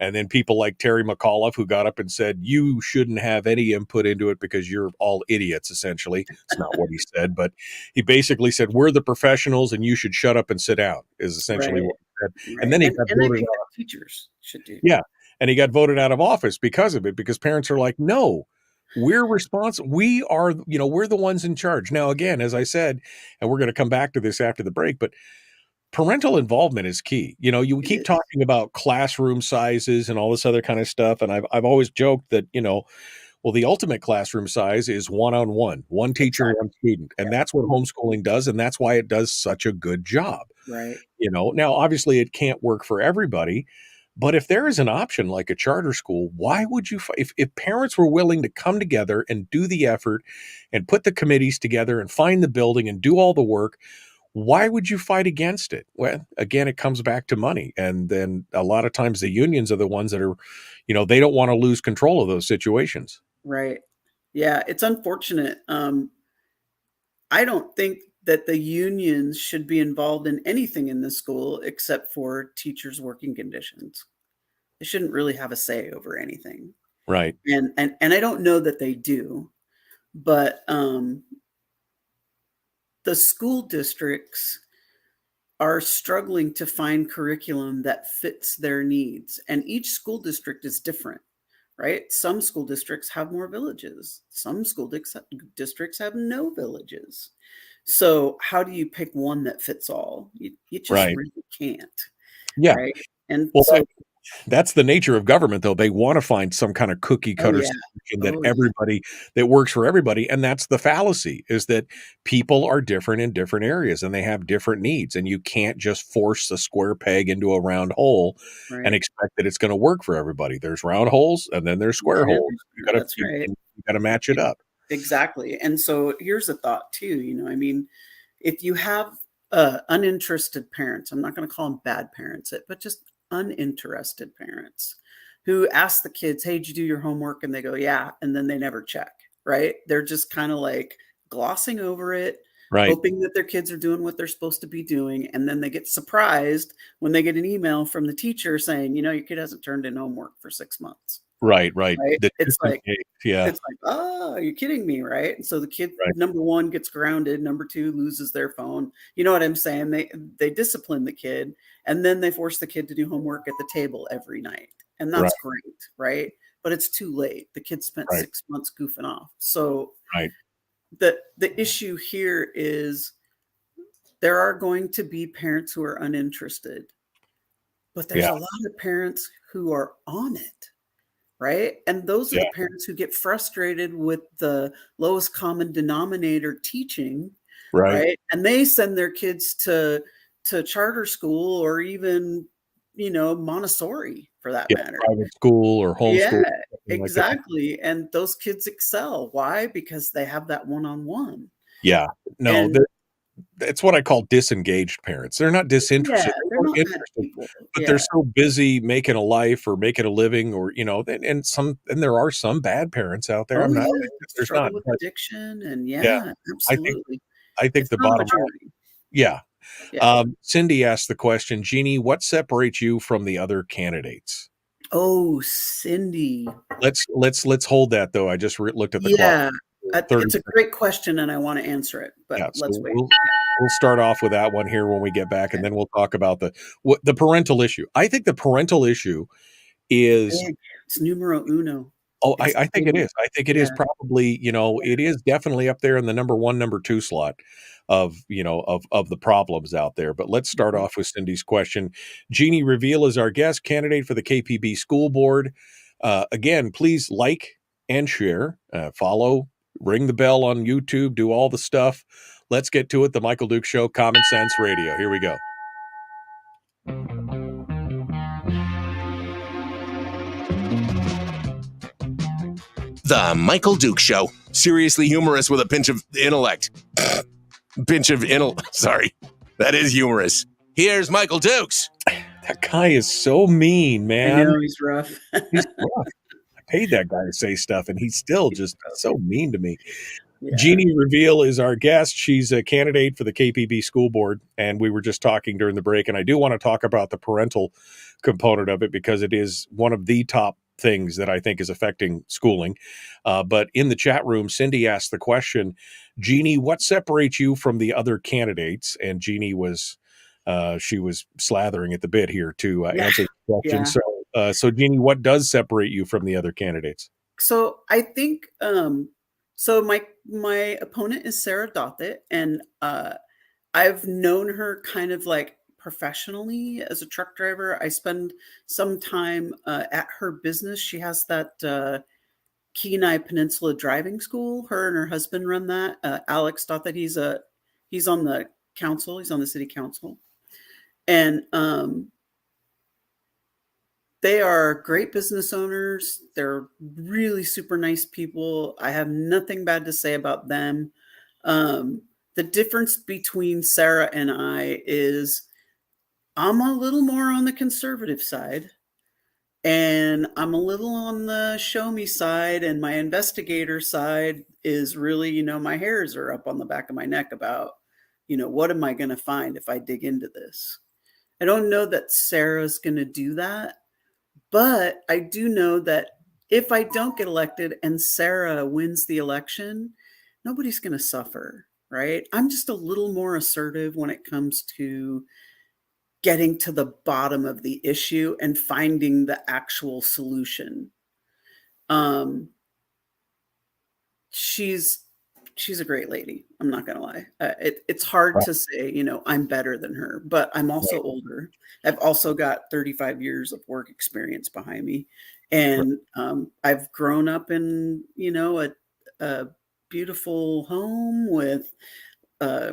S7: And then people like Terry McAuliffe, who got up and said, you shouldn't have any input into it because you're all idiots, essentially. It's not what he said, but he basically said, we're the professionals and you should shut up and sit down, is essentially
S8: Right.
S7: what he said. And
S8: Right.
S7: then he
S8: And
S7: got
S8: and I
S7: voted
S8: think
S7: out.
S8: that teachers should do.
S7: Yeah. And he got voted out of office because of it, because parents are like, no, we're responsible. We are, we're the ones in charge. Now, again, as I said, and we're going to come back to this after the break, but parental involvement is key. You
S8: It
S7: keep
S8: is.
S7: talking about classroom sizes and all this other kind of stuff. And I've always joked that, well, the ultimate classroom size is one-on-one, one teacher,
S8: Exactly.
S7: one student. And
S8: Yeah.
S7: that's what homeschooling does. And that's why it does such a good job.
S8: Right.
S7: Now, obviously it can't work for everybody, but if there is an option like a charter school, why would you, if parents were willing to come together and do the effort and put the committees together and find the building and do all the work, why would you fight against it? Well, again, it comes back to money. And then a lot of times the unions are the ones that are, they don't want to lose control of those situations.
S8: Right. Yeah, it's unfortunate. I don't think that the unions should be involved in anything in the school except for teachers' working conditions. They shouldn't really have a say over anything.
S7: Right.
S8: And I don't know that they do, but the school districts are struggling to find curriculum that fits their needs. And each school district is different, right? Some school districts have more villages. Some school districts have no villages. So how do you pick one that fits all? You just
S7: Right.
S8: really can't,
S7: Yeah.
S8: right? And
S7: Well,
S8: so,
S7: that's the nature of government, though. They want to find some kind of cookie
S8: oh
S7: cutter
S8: yeah,
S7: solution
S8: oh yeah,
S7: that works for everybody. And that's the fallacy, is that people are different in different areas and they have different needs. And you can't just force a square peg into a round hole and
S8: right.
S7: expect that it's going to work for everybody. There's round holes and then there's square
S8: Yeah,
S7: holes.
S8: that's right.
S7: You got to match it up.
S8: Exactly. And so here's a thought too, I mean, if you have uninterested parents, I'm not going to call them bad parents, but just uninterested parents who ask the kids, hey, did you do your homework? And they go, yeah. And then they never check, right? They're just kind of like glossing over it,
S7: Right.
S8: hoping that their kids are doing what they're supposed to be doing. And then they get surprised when they get an email from the teacher saying, your kid hasn't turned in homework for 6 months.
S7: Right.
S8: Right? It's like,
S7: yeah.
S8: it's like, oh, you're kidding me, right? And so the kid,
S7: Right.
S8: number one, gets grounded. Number two, loses their phone. You know what I'm saying? They discipline the kid, and then they force the kid to do homework at the table every night, and
S7: Right.
S8: that's great, right? But it's too late. The kid spent
S7: Right.
S8: 6 months goofing off. So
S7: Right.
S8: the issue here is there are going to be parents who are uninterested, but there's
S7: Yeah.
S8: a lot of parents who are on it. Right. And those are
S7: Yeah.
S8: the parents who get frustrated with the lowest common denominator teaching.
S7: Right.
S8: Right. And they send their kids to charter school or even, Montessori for that
S7: Yeah.
S8: matter.
S7: Private school or homeschool.
S8: Yeah,
S7: Something like that.
S8: exactly. And those kids excel. Why? Because they have that one-on-one.
S7: Yeah. No,
S8: And
S7: it's what I call disengaged parents. They're not
S8: yeah,
S7: disinterested.
S8: they're not bad
S7: Interested,
S8: people.
S7: but
S8: Yeah.
S7: they're so busy making a life or making a living, or and there are some bad parents out there.
S8: Oh,
S7: I'm not
S8: yeah.
S7: saying that there's
S8: Struggle
S7: not,
S8: with
S7: but
S8: addiction and
S7: yeah, I think
S8: absolutely.
S7: I think
S8: It's
S7: the
S8: not a
S7: bottom line,
S8: majority.
S7: yeah.
S8: Yeah.
S7: Cindy asked the question, Jeannie, what separates you from the other candidates?
S8: Oh, Cindy.
S7: Let's hold that though. I just looked at the clock.
S8: Yeah,
S7: 30
S8: it's a great question, and I want to answer it, but
S7: Yeah, so
S8: let's wait.
S7: we'll start off with that one here when we get back, and then we'll talk about the parental issue. I think the parental issue is
S8: Big. It's numero uno.
S7: oh,
S8: It's
S7: I think it
S8: big.
S7: is. I think it is
S8: Yeah.
S7: probably, it is definitely up there in the number one, number two slot of the problems out there. But let's start
S8: Mhm.
S7: off with Cindy's question. Jeannie Reveal is our guest candidate for the KPB School Board. Again, please like and share, follow ring the bell on YouTube, do all the stuff. Let's get to it. The Michael Duke Show, Common Sense Radio. Here we go.
S1: The Michael Duke Show. Seriously humorous with a pinch of intellect. Sorry. That is humorous. Here's Michael Dukes.
S7: That guy is so mean, man.
S8: I know, he's rough.
S7: He's rough. I paid that guy to say stuff, and he's still just so mean to me.
S8: Yeah.
S7: Jeanne Reveal is our guest. She's a candidate for the KPB school board, and we were just talking during the break, and I do want to talk about the parental component of it because it is one of the top things that I think is affecting schooling. But in the chat room, Cindy asked the question, Jeanne, what separates you from the other candidates? And Jeanne was she was slathering at the bit here to answer the question.
S8: Yeah.
S7: So Jeanne, what does separate you from the other candidates?
S8: So I think so my opponent is Sarah Dothett, and I've known her kind of like professionally as a truck driver. I spend some time at her business. She has that Kenai Peninsula Driving School. Her and her husband run that. Alex Dothett, he's on the council. He's on the city council. And they are great business owners. They're really super nice people. I have nothing bad to say about them. The difference between Sarah and I is I'm a little more on the conservative side, and I'm a little on the show me side, and my investigator side is really, my hairs are up on the back of my neck about, what am I going to find if I dig into this? I don't know that Sarah's going to do that, but I do know that if I don't get elected and Sarah wins the election, nobody's going to suffer, right? I'm just a little more assertive when it comes to getting to the bottom of the issue and finding the actual solution. She's a great lady. I'm not going to lie. It's hard to say, I'm better than her, but I'm also older. I've also got 35 years of work experience behind me. And I've grown up in, a beautiful home with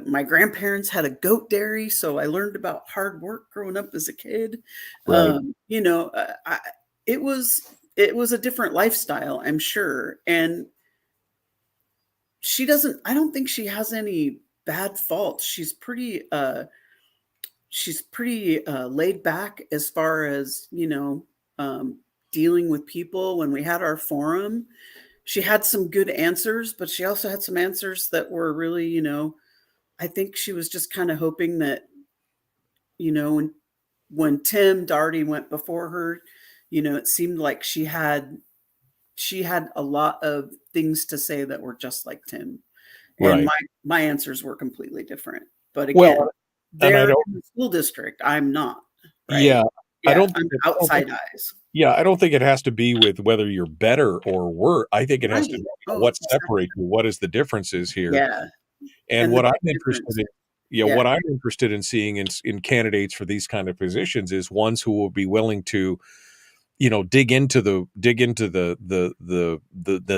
S8: my grandparents had a goat dairy. So I learned about hard work growing up as a kid.
S7: Right.
S8: It was a different lifestyle, I'm sure. And I don't think she has any bad faults. She's pretty laid back as far as, dealing with people. When we had our forum, she had some good answers, but she also had some answers that were really, I think she was just kind of hoping that, when Tim Darty went before her, it seemed like she had a lot of things to say that were just like Tim. And my answers were completely different. But again, they're in the school district. I'm not. Right?
S7: Yeah.
S8: I'm outside eyes.
S7: Yeah, I don't think it has to be with whether you're better or worse. I think it has to be what separates you. What is the differences here?
S8: Yeah.
S7: And what I'm interested in, what I'm interested in seeing in candidates for these kind of positions is ones who will be willing to, dig into the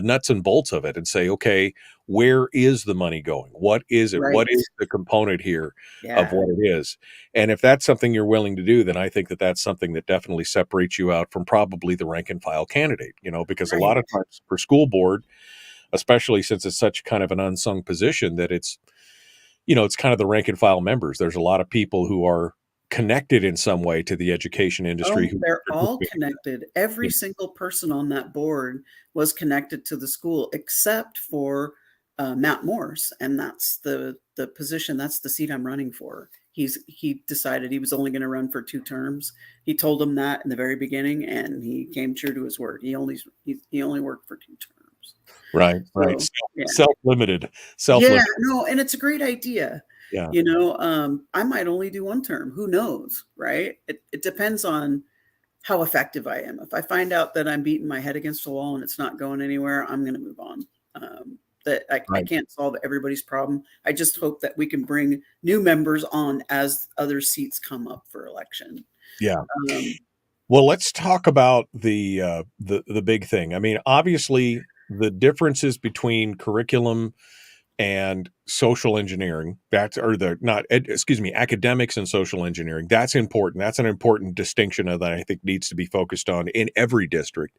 S7: nuts and bolts of it and say, okay, where is the money going? What is it?
S8: Right.
S7: What is the component here of what it is? And if that's something you're willing to do, then I think that that's something that definitely separates you out from probably the rank and file candidate, because a lot of times for school board, especially since it's such kind of an unsung position that it's kind of the rank and file members. There's a lot of people who are connected in some way to the education industry.
S8: They're all connected. Every single person on that board was connected to the school except for Matt Morse. And that's the position, that's the seat I'm running for. He decided he was only going to run for 2 terms. He told him that in the very beginning, and he came true to his word. He only worked for 2 terms.
S7: Right.
S8: So,
S7: Self-limited.
S8: No, and it's a great idea.
S7: Yeah.
S8: I might only do 1 term. Who knows, right? It depends on how effective I am. If I find out that I'm beating my head against the wall and it's not going anywhere, I'm going to move on. I can't solve everybody's problem. I just hope that we can bring new members on as other seats come up for election.
S7: Yeah. Well, let's talk about the big thing. I mean, obviously, the differences between curriculum and social engineering, academics and social engineering, that's important. That's an important distinction that I think needs to be focused on in every district.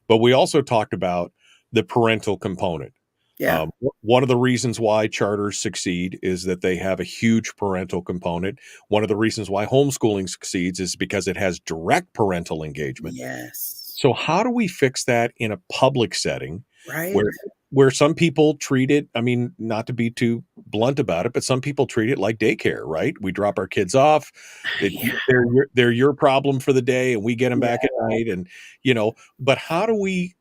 S7: But we also talked about the parental component.
S8: Yeah.
S7: One of the reasons why charters succeed is that they have a huge parental component. One of the reasons why homeschooling succeeds is because it has direct parental engagement.
S8: Yes.
S7: So how do we fix that in a public setting
S8: Right.
S7: where some people treat it, I mean, not to be too blunt about it, but some people treat it like daycare, right? We drop our kids off,
S8: Yeah.
S7: they're your problem for the day, and we get them back
S8: Yeah.
S7: at night. And but how do we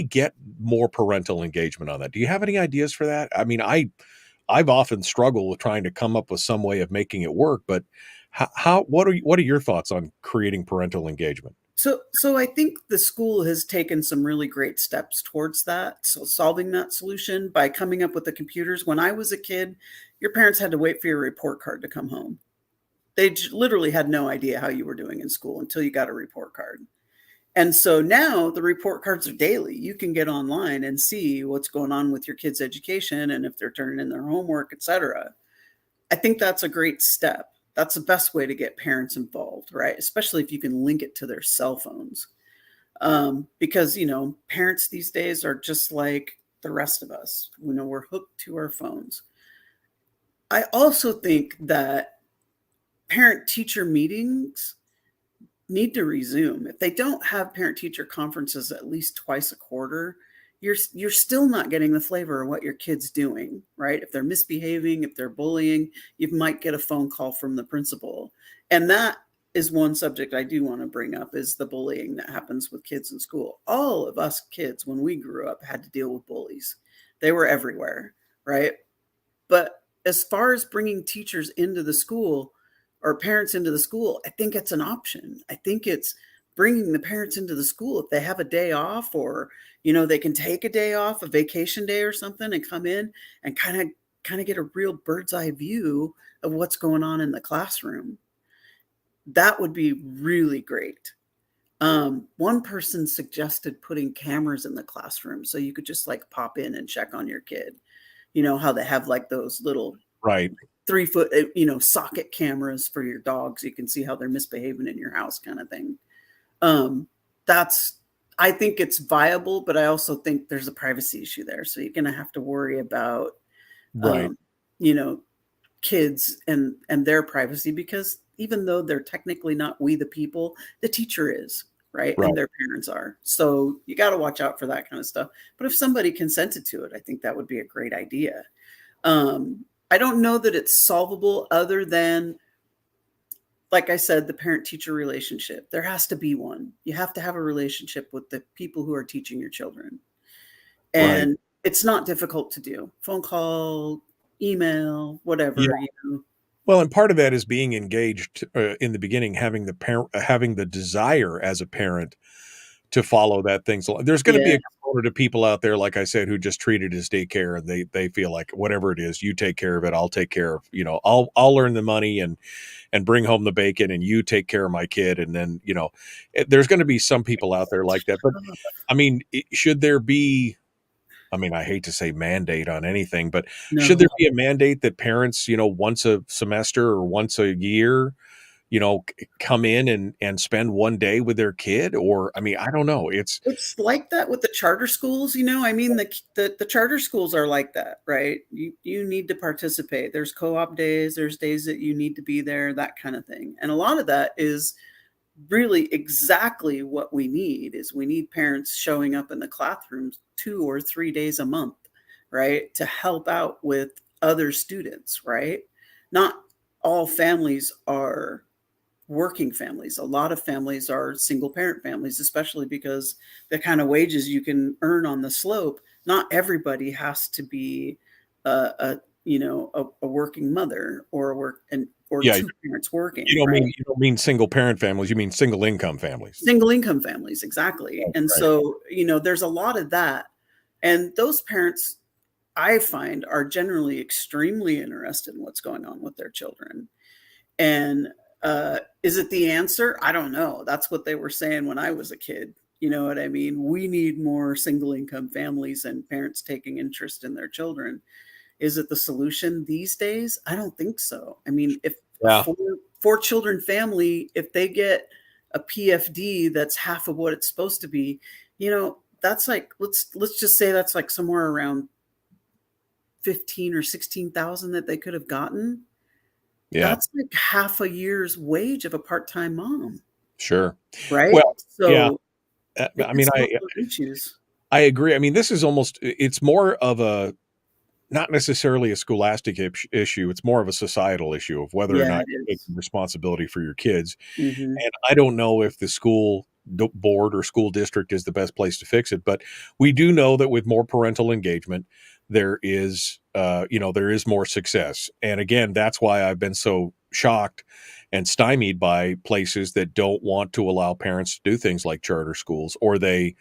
S7: get more parental engagement on that? Do you have any ideas for that? I mean, I've often struggled with trying to come up with some way of making it work, but what are your thoughts on creating parental engagement?
S8: So I think the school has taken some really great steps towards that, so solving that solution by coming up with the computers. When I was a kid, your parents had to wait for your report card to come home. They literally had no idea how you were doing in school until you got a report card. And so now the report cards are daily. You can get online and see what's going on with your kids' education and if they're turning in their homework, etc. I think that's a great step. That's the best way to get parents involved, right? Especially if you can link it to their cell phones. Because, parents these days are just like the rest of us. We're hooked to our phones. I also think that parent-teacher meetings need to resume. If they don't have parent-teacher conferences at least twice a quarter, you're still not getting the flavor of what your kid's doing, right? If they're misbehaving, if they're bullying, you might get a phone call from the principal. And that is one subject I do want to bring up, is the bullying that happens with kids in school. All of us kids, when we grew up, had to deal with bullies. They were everywhere, right? But as far as bringing teachers into the school or parents into the school, I think it's an option. I think it's bringing the parents into the school. If they have a day off, or they can take a day off, a vacation day or something, and come in and kind of get a real bird's eye view of what's going on in the classroom. That would be really great. One person suggested putting cameras in the classroom so you could just like pop in and check on your kid. How they have like those little
S7: Right.
S8: 3-foot, socket cameras for your dogs. You can see how they're misbehaving in your house, kind of thing. I think it's viable, but I also think there's a privacy issue there. So you're going to have to worry about,
S7: Right.
S8: Kids and their privacy, because even though they're technically not we the people, the teacher is, right?
S7: Right.
S8: And their parents are. So you got to watch out for that kind of stuff. But if somebody consented to it, I think that would be a great idea. I don't know that it's solvable other than, like I said, the parent-teacher relationship. There has to be one. You have to have a relationship with the people who are teaching your children. And It's not difficult to do. Phone call, email, whatever.
S7: Yeah. Well, and part of that is being engaged in the beginning, having the desire as a parent to follow that thing. So there's going to be a component of people out there, like I said, who just treat it as daycare, and they feel like whatever it is, you take care of it, I'll take care of, I'll earn the money and bring home the bacon, and you take care of my kid. And then, there's going to be some people out there like that. But I mean, should there be, I hate to say mandate on anything, but should there be a mandate that parents, once a semester or once a year, come in and spend one day with their kid? Or, I don't know. It's
S8: like that with the charter schools, the charter schools are like that, right? You need to participate. There's co-op days, there's days that you need to be there, that kind of thing. And a lot of that is really exactly what we need. Is we need parents showing up in the classrooms 2 or 3 days a month, right? To help out with other students, right? Not all families are working families. A lot of families are single parent families, especially because the kind of wages you can earn on the slope, not everybody has to be a working mother or two parents working.
S7: You don't mean single parent families, you mean single income families.
S8: Single income families, exactly. And so, there's a lot of that. And those parents, I find, are generally extremely interested in what's going on with their children. And is it the answer? I don't know. That's what they were saying when I was a kid. You know what I mean? We need more single income families and parents taking interest in their children. Is it the solution these days? I don't think so. I mean, if a
S7: Yeah.
S8: four children family, if they get a PFD that's half of what it's supposed to be, that's like, let's just say that's like somewhere around 15 or 16,000 that they could have gotten.
S7: Yeah.
S8: That's like half a year's wage of a part-time mom,
S7: Sure.
S8: right?
S7: Well, yeah.
S8: So
S7: I mean,
S8: issues.
S7: I agree. I mean, this is it's more of a, not necessarily a scholastic issue. It's more of a societal issue of whether or
S8: Yeah,
S7: not
S8: it
S7: you're
S8: is.
S7: taking responsibility for your kids.
S8: Mhm.
S7: And I don't know if the school board or school district is the best place to fix it, but we do know that with more parental engagement, there is, there is more success. And again, that's why I've been so shocked and stymied by places that don't want to allow parents to do things like charter schools, or they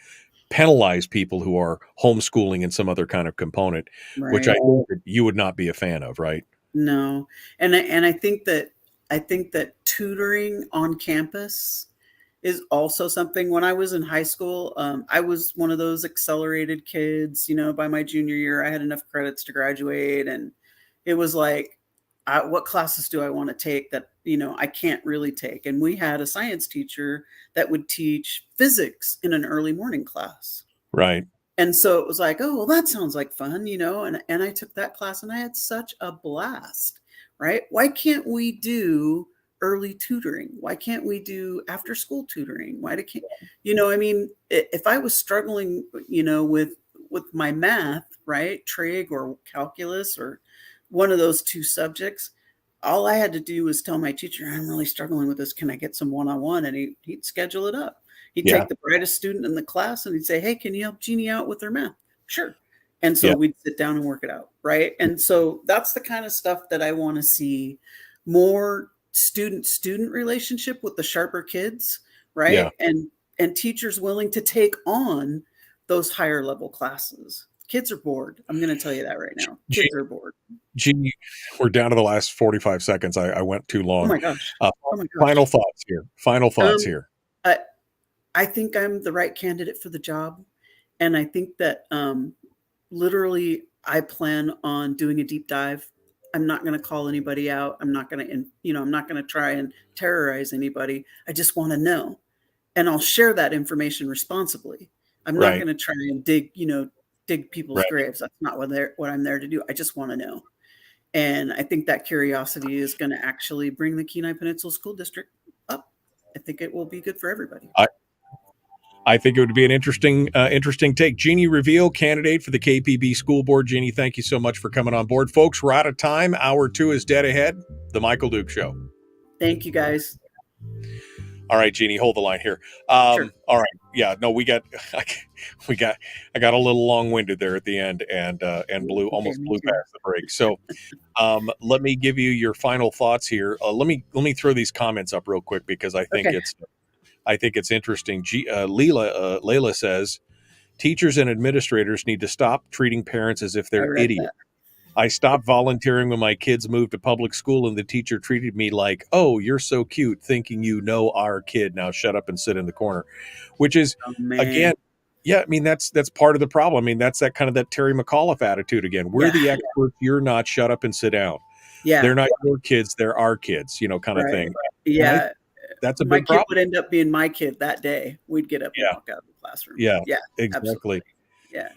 S7: penalize people who are homeschooling in some other kind of component, which I
S8: Right.
S7: think that you would not be a fan of, right?
S8: No. And I think that tutoring on campus is also something. When I was in high school, I was one of those accelerated kids. By my junior year, I had enough credits to graduate, and it was like, what classes do I want to take that I can't really take? And we had a science teacher that would teach physics in an early morning class.
S7: Right.
S8: And so it was like, oh, well, that sounds like fun, and I took that class and I had such a blast, right? Why can't we do early tutoring? Why can't we do after school tutoring? I mean, if I was struggling, with my math, right? Trig or calculus or one of those two subjects, all I had to do was tell my teacher, I'm really struggling with this. Can I get some one-on-one? And he'd schedule it up. He'd
S7: Yeah.
S8: take the brightest student in the class and he'd say, hey, can you help Jeannie out with her math? Sure. And so
S7: Yeah.
S8: we'd sit down and work it out. Right. And so that's the kind of stuff that I want to see: more student relationship with the sharper kids. Right.
S7: Yeah.
S8: And teachers willing to take on those higher level classes. Kids are bored. I'm going to tell you that right now. Kids are bored.
S7: Gee, we're down to the last 45 seconds. I went too long.
S8: Oh my gosh.
S7: Final thoughts here.
S8: I think I'm the right candidate for the job. And I think that literally I plan on doing a deep dive. I'm not going to call anybody out. I'm not going to try and terrorize anybody. I just want to know. And I'll share that information responsibly. I'm not going to try and dig people's graves. That's not what I'm there to do. I just want to know. And I think that curiosity is going to actually bring the Kenai Peninsula School District up. I think it will be good for everybody.
S7: I think it would be an interesting take. Jeannie Reveal, candidate for the KPB School Board. Jeannie, thank you so much for coming on board. Folks, we're out of time. Hour 2 is dead ahead. The Michael Duke Show.
S8: Thank you, guys.
S7: All right, Jeannie, hold the line here.
S8: Sure.
S7: All right. Yeah, no, I got a little long-winded there at the end and almost blew past the break. So let me give you your final thoughts here. Let me throw these comments up real quick because I think it's interesting. Layla says, teachers and administrators need to stop treating parents as if they're idiots. I stopped volunteering when my kids moved to public school and the teacher treated me like, oh, you're so cute, thinking you know our kid. Now shut up and sit in the corner, which is, again, yeah, I mean, that's part of the problem. I mean, that's that kind of that Terry McAuliffe attitude again. We're the experts. You're not. Shut up and sit down. Yeah. They're not your kids. They're our kids, kind of thing.
S8: Yeah.
S7: That's a big problem.
S8: My kid would end up being my kid that day. We'd get up and walk out of the classroom.
S7: Yeah.
S8: Yeah.
S7: Exactly.
S8: Absolutely.
S7: Yeah.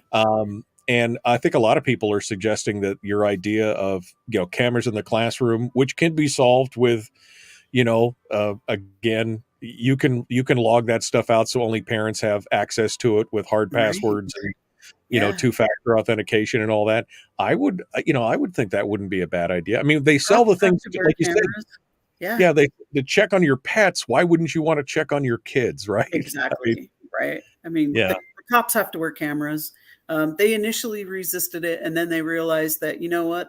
S7: And I think a lot of people are suggesting that your idea of, cameras in the classroom, which can be solved with, again, you can log that stuff out so only parents have access to it with hard passwords and, two-factor authentication and all that. I would think that wouldn't be a bad idea. I mean, they sell the things like you said. Yeah, they check on your pets. Why wouldn't you want to check on your kids, right?
S8: Exactly. Right. I mean, the cops have to wear cameras. They initially resisted it, and then they realized that,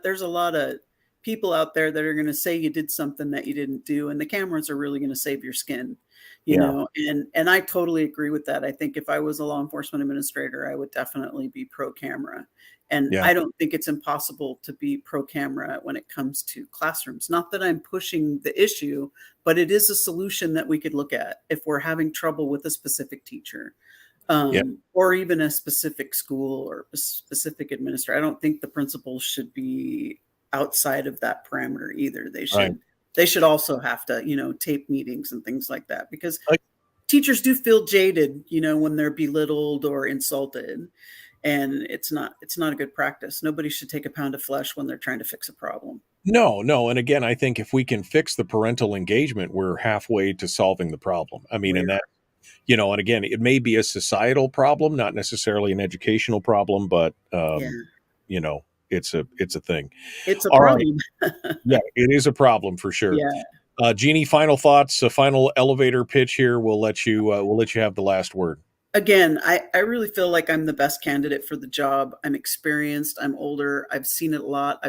S8: there's a lot of people out there that are going to say you did something that you didn't do, and the cameras are really going to save your skin, you know, and I totally agree with that. I think if I was a law enforcement administrator, I would definitely be pro camera. And I don't think it's impossible to be pro camera when it comes to classrooms. Not that I'm pushing the issue, but it is a solution that we could look at if we're having trouble with a specific teacher. or even a specific school or a specific administrator. I don't think the principal should be outside of that parameter either. They should also have to, tape meetings and things like that, because teachers do feel jaded, when they're belittled or insulted, and it's not a good practice. Nobody should take a pound of flesh when they're trying to fix a problem.
S7: No. And again, I think if we can fix the parental engagement, we're halfway to solving the problem. I mean, and that, and again, it may be a societal problem, not necessarily an educational problem, but, it's a thing.
S8: It's a problem.
S7: Right. Yeah, it is a problem for sure.
S8: Yeah.
S7: Jeannie, final thoughts, a final elevator pitch here. We'll let you have the last word.
S8: Again, I really feel like I'm the best candidate for the job. I'm experienced. I'm older. I've seen it a lot.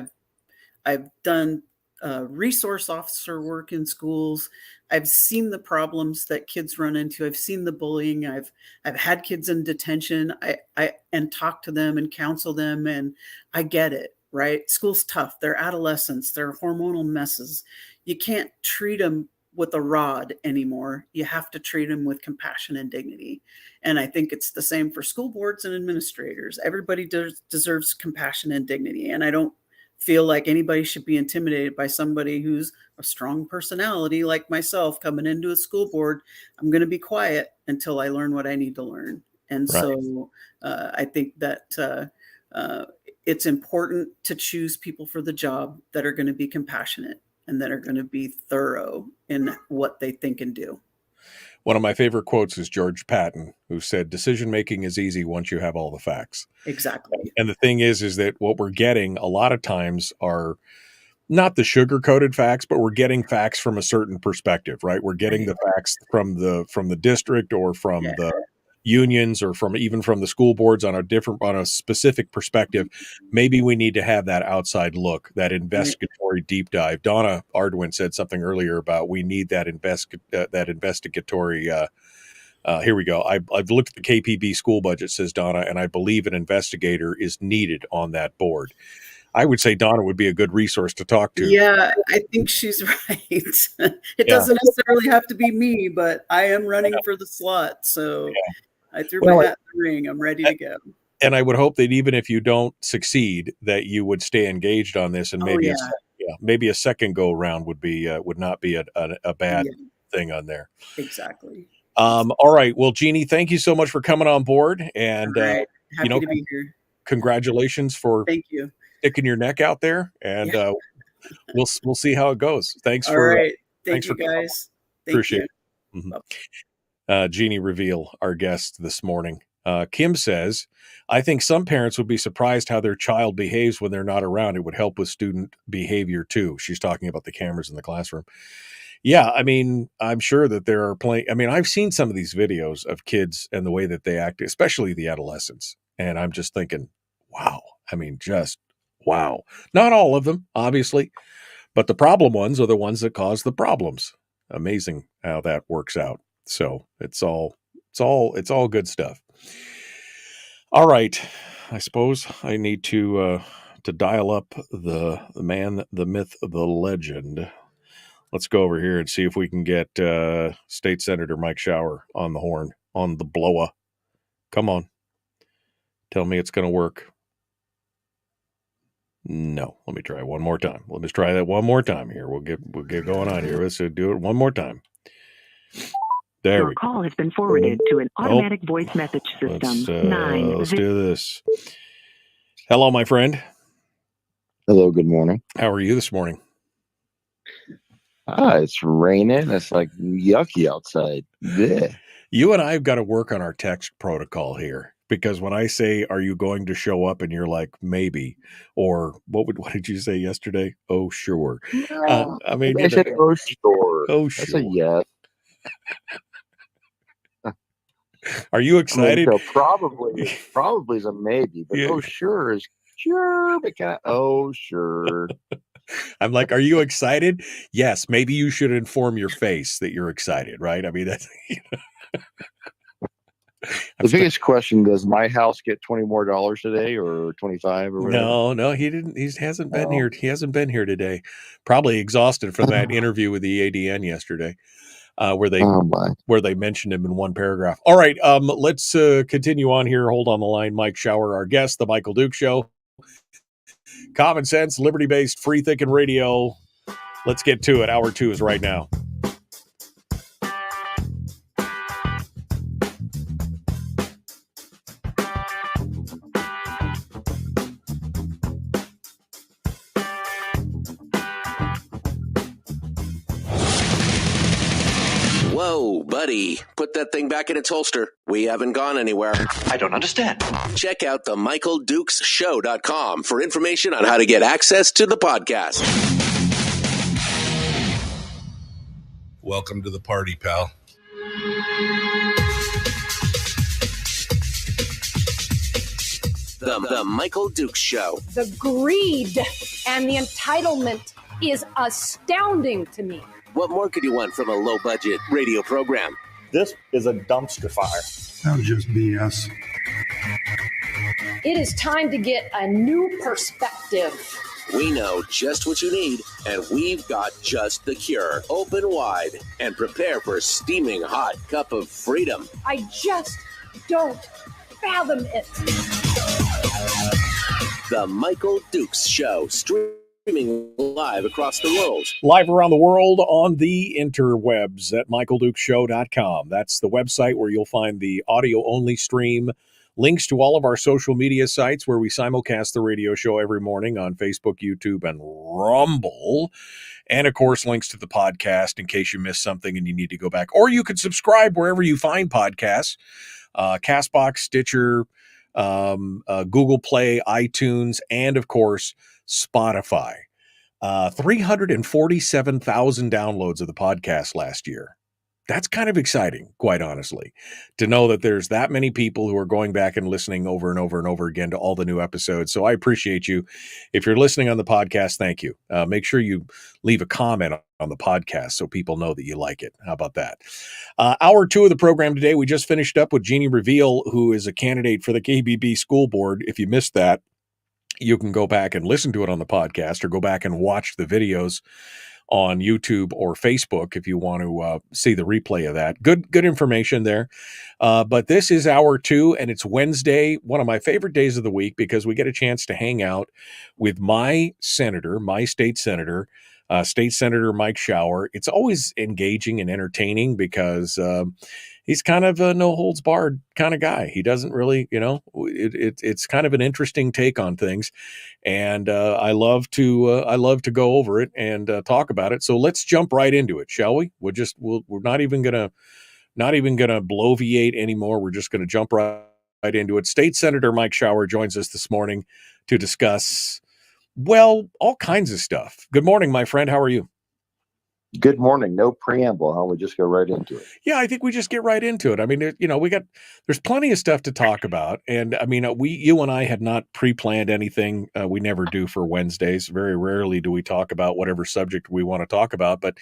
S8: I've done resource officer work in schools. I've seen the problems that kids run into. I've seen the bullying. I've had kids in detention. I talk to them and counsel them, and I get it, right? School's tough. They're adolescents. They're hormonal messes. You can't treat them with a rod anymore. You have to treat them with compassion and dignity. And I think it's the same for school boards and administrators. Everybody deserves compassion and dignity. And I don't feel like anybody should be intimidated by somebody who's a strong personality like myself coming into a school board. I'm going to be quiet until I learn what I need to learn. And so I think that it's important to choose people for the job that are going to be compassionate and that are going to be thorough in what they think and do.
S7: One of my favorite quotes is George Patton, who said, "Decision-making is easy once you have all the facts."
S8: Exactly.
S7: And the thing is that what we're getting a lot of times are not the sugar-coated facts, but we're getting facts from a certain perspective, right? We're getting the facts from the district or from the unions or from the school boards on a specific perspective. Maybe we need to have that outside look, that investigatory deep dive. Donna Ardwin said something earlier about we need that investigatory. Here we go. I've looked at the KPB school budget, says Donna, and I believe an investigator is needed on that board. I would say Donna would be a good resource to talk to.
S8: Yeah, I think she's right. It doesn't necessarily have to be me, but I am running for the slot. So I threw my hat in the ring. I'm ready to go. And
S7: I would hope that even if you don't succeed, that you would stay engaged on this, and maybe a second go around would not be a bad thing on there.
S8: Exactly.
S7: All right. Well, Jeannie, thank you so much for coming on board, and
S8: happy to be here.
S7: Congratulations for
S8: thank you
S7: sticking your neck out there, and we'll see how it goes. Thanks
S8: All
S7: for
S8: right.
S7: Thanks
S8: you
S7: for
S8: guys.
S7: Appreciate it. Mm-hmm. Jeannie Reveal, our guest this morning. Kim says, "I think some parents would be surprised how their child behaves when they're not around. It would help with student behavior too." She's talking about the cameras in the classroom. Yeah, I mean, I'm sure that there are I've seen some of these videos of kids and the way that they act, especially the adolescents. And I'm just thinking, wow. I mean, just wow. Not all of them, obviously, but the problem ones are the ones that cause the problems. Amazing how that works out. So it's all good stuff. All right. I suppose I need to dial up the man, the myth, the legend. Let's go over here and see if we can get State Senator Mike Shower on the horn, on the blower. Come on. Tell me it's going to work. No, let me try one more time. Let me try that one more time here. We'll get going on here. Let's do it one more time. There we go.
S3: Your call has been forwarded to an automatic voice message system.
S7: Let's do this. Hello, my friend.
S9: Hello, good morning.
S7: How are you this morning?
S9: It's raining. It's like yucky outside. Blech.
S7: You and I have got to work on our text protocol here, because when I say, "Are you going to show up?" and you're like, "Maybe," or what did you say yesterday? "Oh, sure."
S9: No, I said, "Oh, sure."
S7: Oh, sure.
S9: That's a yes.
S7: Are you excited?
S9: So probably is a maybe, but oh, sure is sure. But oh, sure.
S7: I'm like, are you excited? Yes. Maybe you should inform your face that you're excited, right? I mean, that's
S9: the biggest question: does my house get $20 more today, or 25, or whatever?
S7: No, he didn't. He hasn't been here. He hasn't been here today. Probably exhausted from that interview with the ADN yesterday. where they mentioned him in one paragraph. All right, let's continue on here. Hold on the line. Mike Shower, our guest, The Michael Duke Show. Common sense, liberty-based, free-thinking radio. Let's get to it. Hour 2 is right now.
S1: Whoa, buddy. Put that thing back in its holster. We haven't gone anywhere.
S10: I don't understand.
S1: Check out the MichaelDukesShow.com for information on how to get access to the podcast.
S7: Welcome to the party, pal.
S1: The Michael Dukes Show.
S4: The greed and the entitlement is astounding to me.
S1: What more could you want from a low-budget radio program?
S5: This is a dumpster fire.
S6: That was just BS.
S4: It is time to get a new perspective.
S1: We know just what you need, and we've got just the cure. Open wide and prepare for a steaming hot cup of freedom.
S4: I just don't fathom it.
S1: The Michael Dukes Show, streaming live across the world.
S7: Live around the world on the interwebs at michaeldukeshow.com. That's the website where you'll find the audio-only stream, links to all of our social media sites where we simulcast the radio show every morning on Facebook, YouTube, and Rumble. And, of course, links to the podcast in case you missed something and you need to go back. Or you could subscribe wherever you find podcasts, CastBox, Stitcher, Google Play, iTunes, and, of course, Spotify. 347,000 downloads of the podcast last year. That's kind of exciting, quite honestly, to know that there's that many people who are going back and listening over and over and over again to all the new episodes. So I appreciate you. If you're listening on the podcast, thank you. Make sure you leave a comment on the podcast so people know that you like it. How about that? Hour 2 of the program today, we just finished up with Jeanne Reveal, who is a candidate for the KBB school board. If you missed that, you can go back and listen to it on the podcast or go back and watch the videos on YouTube or Facebook if you want to see the replay of that. Good information there. But this is hour 2, and it's Wednesday, one of my favorite days of the week because we get a chance to hang out with my senator, my state senator, State Senator Mike Shower. It's always engaging and entertaining because he's kind of a no-holds-barred kind of guy. He doesn't really, it's kind of an interesting take on things, and I love to go over it and talk about it. So let's jump right into it, shall we? We're not even gonna bloviate anymore. We're just gonna jump right into it. State Senator Mike Shower joins us this morning to discuss, well, all kinds of stuff. Good morning, my friend. How are you?
S9: Good morning. No preamble, huh? We just go right into it.
S7: Yeah, I think we just get right into it. I mean, there's plenty of stuff to talk about. And I mean, you and I had not pre-planned anything. We never do for Wednesdays. Very rarely do we talk about whatever subject we want to talk about. But,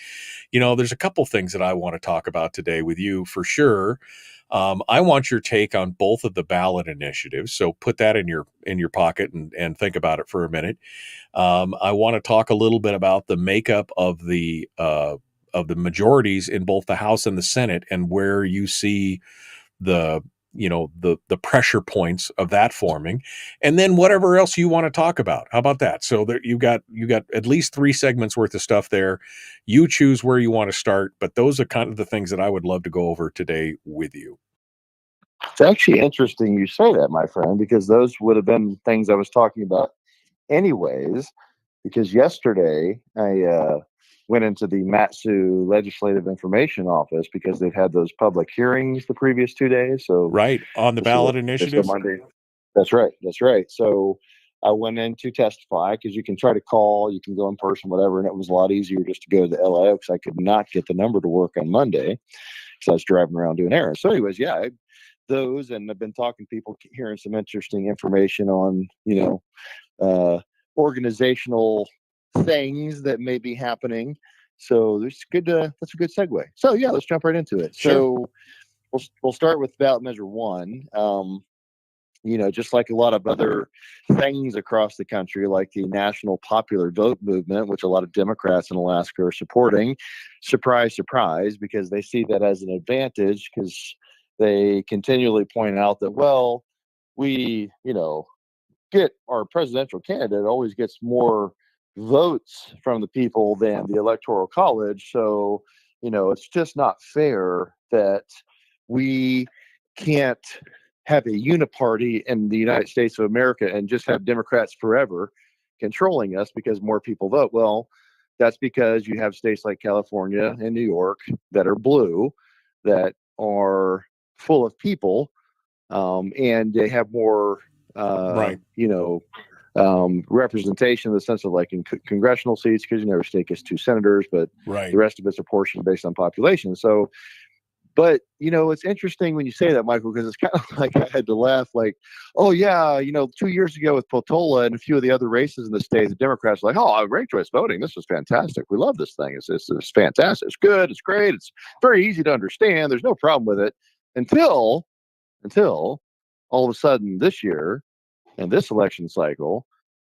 S7: there's a couple things that I want to talk about today with you for sure. I want your take on both of the ballot initiatives. So put that in your pocket and think about it for a minute. I want to talk a little bit about the makeup of the majorities in both the House and the Senate and where you see the pressure points of that forming, and then whatever else you want to talk about. How about that? So that you got at least 3 segments worth of stuff there. You choose where you want to start, but those are kind of the things that I would love to go over today with you.
S9: It's actually interesting you say that, my friend, because those would have been things I was talking about anyways, because yesterday I went into the Matsu Legislative Information Office because they've had those public hearings the previous 2 days. So
S7: right on the ballot initiative.
S9: Monday. That's right. So I went in to testify because you can try to call, you can go in person, whatever, and it was a lot easier just to go to the LIO because I could not get the number to work on Monday because I was driving around doing errands. So anyways, those, and I've been talking to people, hearing some interesting information on, organizational things that may be happening. So that's a good segue. So let's jump right into it.
S7: Sure.
S9: So we'll start with ballot measure 1. just like a lot of other things across the country, like the national popular vote movement, which a lot of Democrats in Alaska are supporting. Surprise, surprise, because they see that as an advantage, because they continually point out that, well, we, get our presidential candidate always gets more votes from the people than the electoral college. So, it's just not fair that we can't have a uniparty in the United States of America and just have Democrats forever controlling us because more people vote. Well, that's because you have states like California and New York that are blue, that are full of people, and they have more representation in the sense of like in congressional seats, because every state gets 2 senators, but the rest of it's apportioned based on population. So, but it's interesting when you say that, Michael, because it's kind of like I had to laugh, like, oh yeah, 2 years ago with Potola and a few of the other races in the state, the Democrats were like, oh, ranked choice voting, this is fantastic. We love this thing. It's fantastic. It's good. It's great. It's very easy to understand. There's no problem with it until all of a sudden this year, in this election cycle,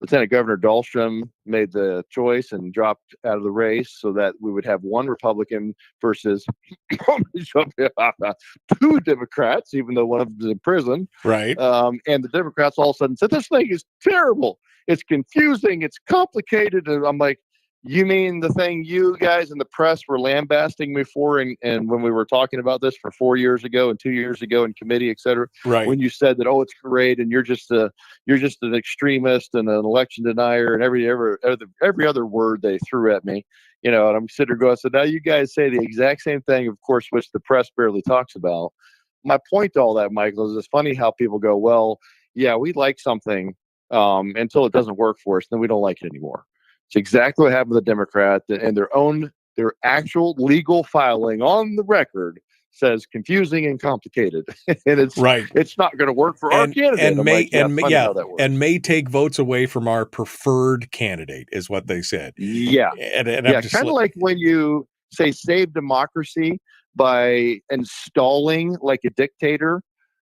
S9: Lieutenant Governor Dahlstrom made the choice and dropped out of the race so that we would have one Republican versus 2 Democrats, even though one of them is in prison.
S7: Right.
S9: And the Democrats all of a sudden said, this thing is terrible. It's confusing. It's complicated. And I'm like, you mean the thing you guys in the press were lambasting me for, and when we were talking about this for 4 years ago and 2 years ago in committee, et cetera, when you said that, oh, it's great, and you're just an extremist and an election denier, and every other word they threw at me, and I'm sitting there going, so now you guys say the exact same thing, of course, which the press barely talks about. My point to all that, Michael, is it's funny how people go, well, yeah, we like something until it doesn't work for us, then we don't like it anymore. It's exactly what happened with the Democrat, and their actual legal filing on the record says confusing and complicated, and it's not going to work for our candidate.
S7: And may take votes away from our preferred candidate is what they said.
S9: Yeah,
S7: and
S9: kind of like when you say save democracy by installing like a dictator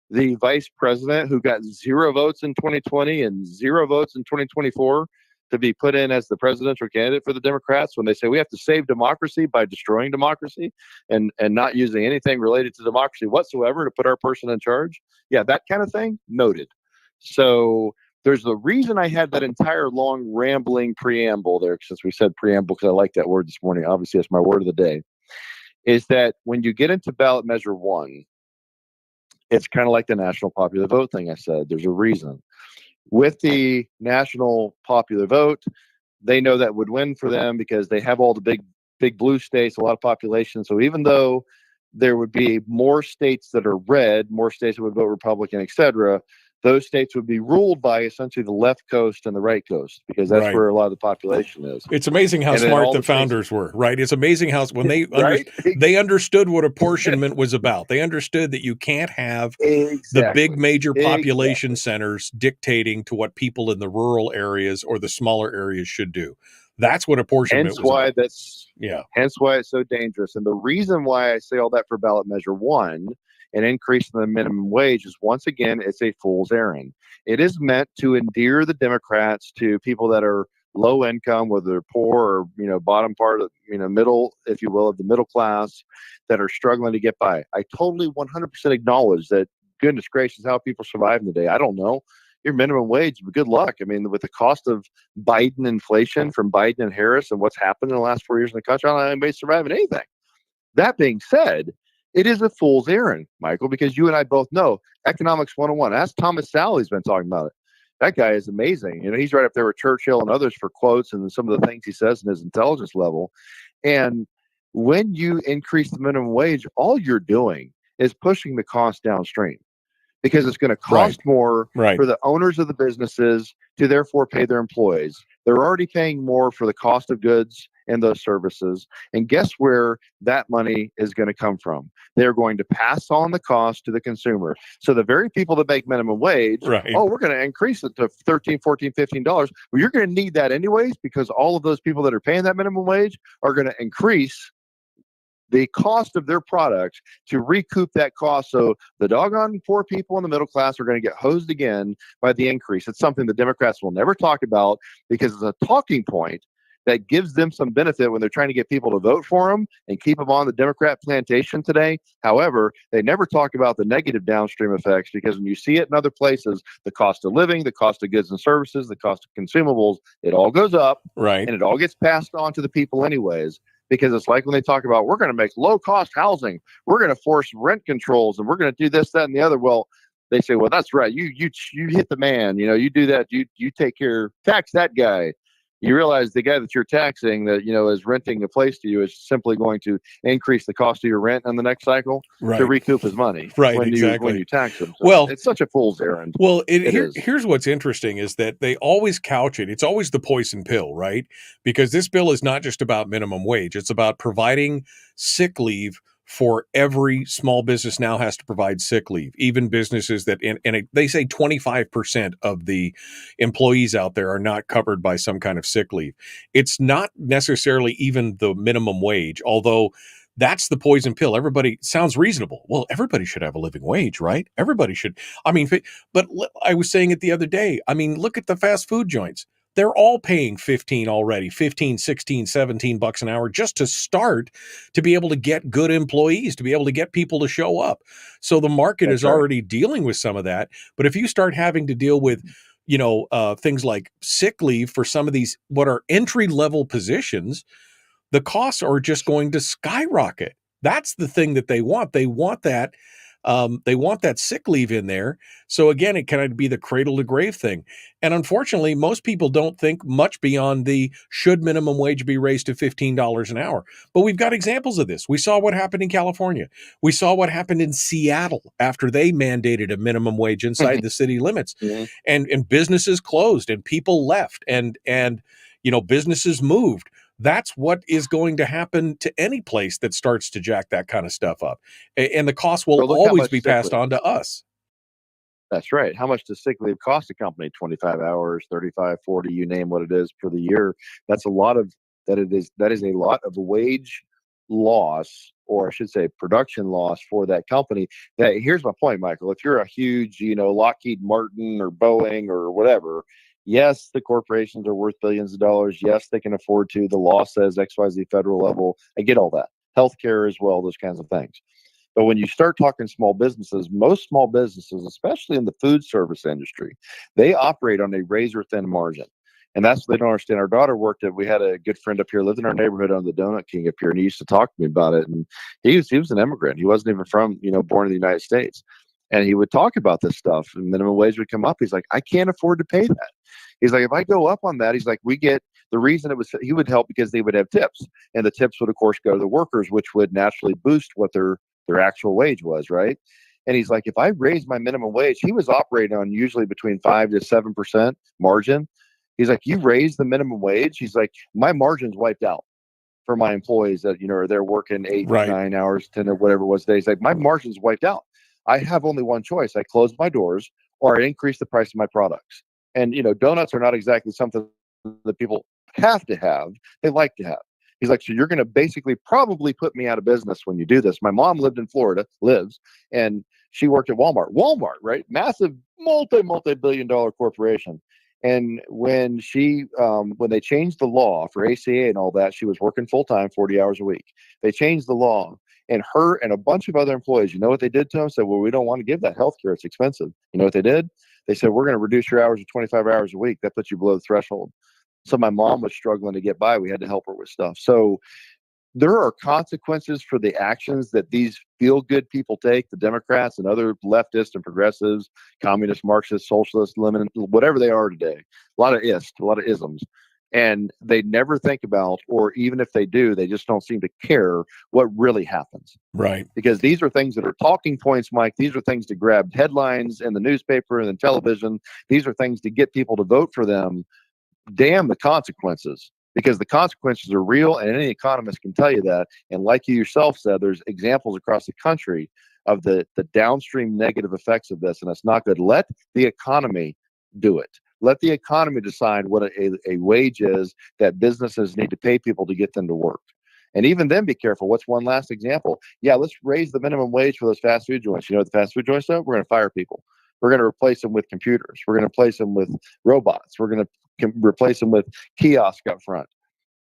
S9: the vice president who got 0 votes in 2020 and 0 votes in 2024. To be put in as the presidential candidate for the Democrats, when they say we have to save democracy by destroying democracy and not using anything related to democracy whatsoever to put our person in charge. Yeah, that kind of thing. Noted. So there's the reason I had that entire long rambling preamble there, since we said preamble, because I like that word this morning. Obviously, it's my word of the day, is that when you get into ballot measure 1, it's kind of like the national popular vote thing I said. There's a reason. With the national popular vote, they know that would win for them because they have all the big blue states, a lot of population. So even though there would be more states that are red, more states that would vote Republican, et cetera, those states would be ruled by essentially the left coast and the right coast, because that's where a lot of the population is.
S7: It's amazing how smart the founders were, right? It's amazing how when they they understood what apportionment was about. They understood that you can't have the big major population centers dictating to what people in the rural areas or the smaller areas should do. That's what apportionment was about.
S9: Hence why it's so dangerous. And the reason why I say all that for ballot measure 1 and increasing the minimum wage is, once again, it's a fool's errand. It is meant to endear the Democrats to people that are low income, whether they're poor or, bottom part of, middle, if you will, of the middle class, that are struggling to get by. I totally 100% acknowledge that, goodness gracious, how people survive in the day. I don't know. Your minimum wage, good luck. I mean, with the cost of Biden inflation from Biden and Harris and what's happened in the last 4 years in the country, I don't know anybody surviving anything. That being said, it is a fool's errand, Michael, because you and I both know economics 101. Ask Thomas Sowell, he's been talking about it. That guy is amazing. He's right up there with Churchill and others for quotes and some of the things he says in his intelligence level. And when you increase the minimum wage, all you're doing is pushing the cost downstream, because it's going to cost more for the owners of the businesses to therefore pay their employees. They're already paying more for the cost of goods and those services. And guess where that money is going to come from? They're going to pass on the cost to the consumer. So the very people that make minimum wage, oh, we're going to increase it to $13, $14, $15. Well, you're going to need that anyways, because all of those people that are paying that minimum wage are going to increase the cost of their products to recoup that cost. So the doggone poor people in the middle class are going to get hosed again by the increase. It's something the Democrats will never talk about because it's a talking point that gives them some benefit when they're trying to get people to vote for them and keep them on the Democrat plantation today. However, they never talk about the negative downstream effects, because when you see it in other places, the cost of living, the cost of goods and services, the cost of consumables, it all goes up,
S7: Right.
S9: and it all gets passed on to the people anyways. Because it's like when they talk about, we're going to make low cost housing, we're going to force rent controls, and we're going to do this, that, and the other. Well, they say, well, that's right. You hit the man. You do that. You take care, tax that guy. You realize the guy that you're taxing that, is renting a place to you is simply going to increase the cost of your rent in the next cycle to recoup his money.
S7: Right,
S9: when
S7: exactly.
S9: you tax him. So
S7: Well,
S9: it's such a fool's errand.
S7: Well, here's what's interesting is that they always couch it. It's always the poison pill, right? Because this bill is not just about minimum wage. It's about providing sick leave for every small business now has to provide sick leave. Even businesses that, they say 25% of the employees out there are not covered by some kind of sick leave. It's not necessarily even the minimum wage, although that's the poison pill. Everybody sounds reasonable. Well, everybody should have a living wage, right? Everybody should. I mean, but I was saying it the other day. I mean, look at the fast food joints. They're all paying 15 already, 15, 16, 17 bucks an hour just to start, to be able to get good employees, to be able to get people to show up. So the market is already dealing with some of that. But if you start having to deal with, things like sick leave for some of these, what are entry-level positions, the costs are just going to skyrocket. That's the thing that they want. They want that. They want that sick leave in there. So again, it can be the cradle to grave thing. And unfortunately, most people don't think much beyond the should minimum wage be raised to $15 an hour. But we've got examples of this. We saw what happened in California. We saw what happened in Seattle after they mandated a minimum wage inside the city limits, and businesses closed and people left and businesses moved. That's what is going to happen to any place that starts to jack that kind of stuff up. And the cost will always be passed on to us.
S9: That's right. How much does sick leave cost a company? 25 hours, 35, 40, you name what it is for the year. That's a lot of that. That is a lot of wage loss, or I should say production loss for that company. Here's my point, Michael. If you're a huge, Lockheed Martin or Boeing or whatever, yes, the corporations are worth billions of dollars. Yes, they can afford to. The law says XYZ federal level. I get all that. Healthcare as well, those kinds of things. But when you start talking small businesses, most small businesses, especially in the food service industry, they operate on a razor thin margin. And that's what they don't understand. Our daughter we had a good friend up here, lived in our neighborhood on the Donut King up here, and he used to talk to me about it. And he was an immigrant. He wasn't even from, born in the United States. And he would talk about this stuff, and minimum wage would come up. He's like, I can't afford to pay that. He's like, if I go up on that, he's like, the reason he would help because they would have tips, and the tips would of course go to the workers, which would naturally boost what their actual wage was, right? And he's like, if I raise my minimum wage, he was operating on usually between 5 to 7% margin. He's like, you raise the minimum wage. He's like, my margin's wiped out for my employees that, are there working 8, 9 hours, 10 or whatever it was days. Like, my margin's wiped out. I have only one choice. I close my doors or I increase the price of my products. And, donuts are not exactly something that people have to have. They like to have. He's like, so you're going to basically probably put me out of business when you do this. My mom lives, and she worked at Walmart, right? Massive multi-billion dollar corporation. And when when they changed the law for ACA and all that, she was working full time, 40 hours a week. They changed the law, and her and a bunch of other employees, you know what they did to them? Said, well, we don't want to give that health care. It's expensive. You know what they did? They said, we're going to reduce your hours to 25 hours a week. That puts you below the threshold. So my mom was struggling to get by. We had to help her with stuff. So there are consequences for the actions that these feel-good people take, the Democrats and other leftists and progressives, communists, Marxists, socialists, whatever they are today. A lot of isms. And they never think about, or even if they do, they just don't seem to care what really happens.
S7: Right.
S9: Because these are things that are talking points, Mike. These are things to grab headlines in the newspaper and the television. These are things to get people to vote for them. Damn the consequences, because the consequences are real, and any economist can tell you that. And like you yourself said, there's examples across the country of the downstream negative effects of this, and it's not good. Let the economy do it. Let the economy decide what a wage is that businesses need to pay people to get them to work. And even then, be careful. What's one last example? Yeah, let's raise the minimum wage for those fast food joints. You know what the fast food joints do? We're going to fire people. We're going to replace them with computers. We're going to replace them with robots. We're going to replace them with kiosks up front.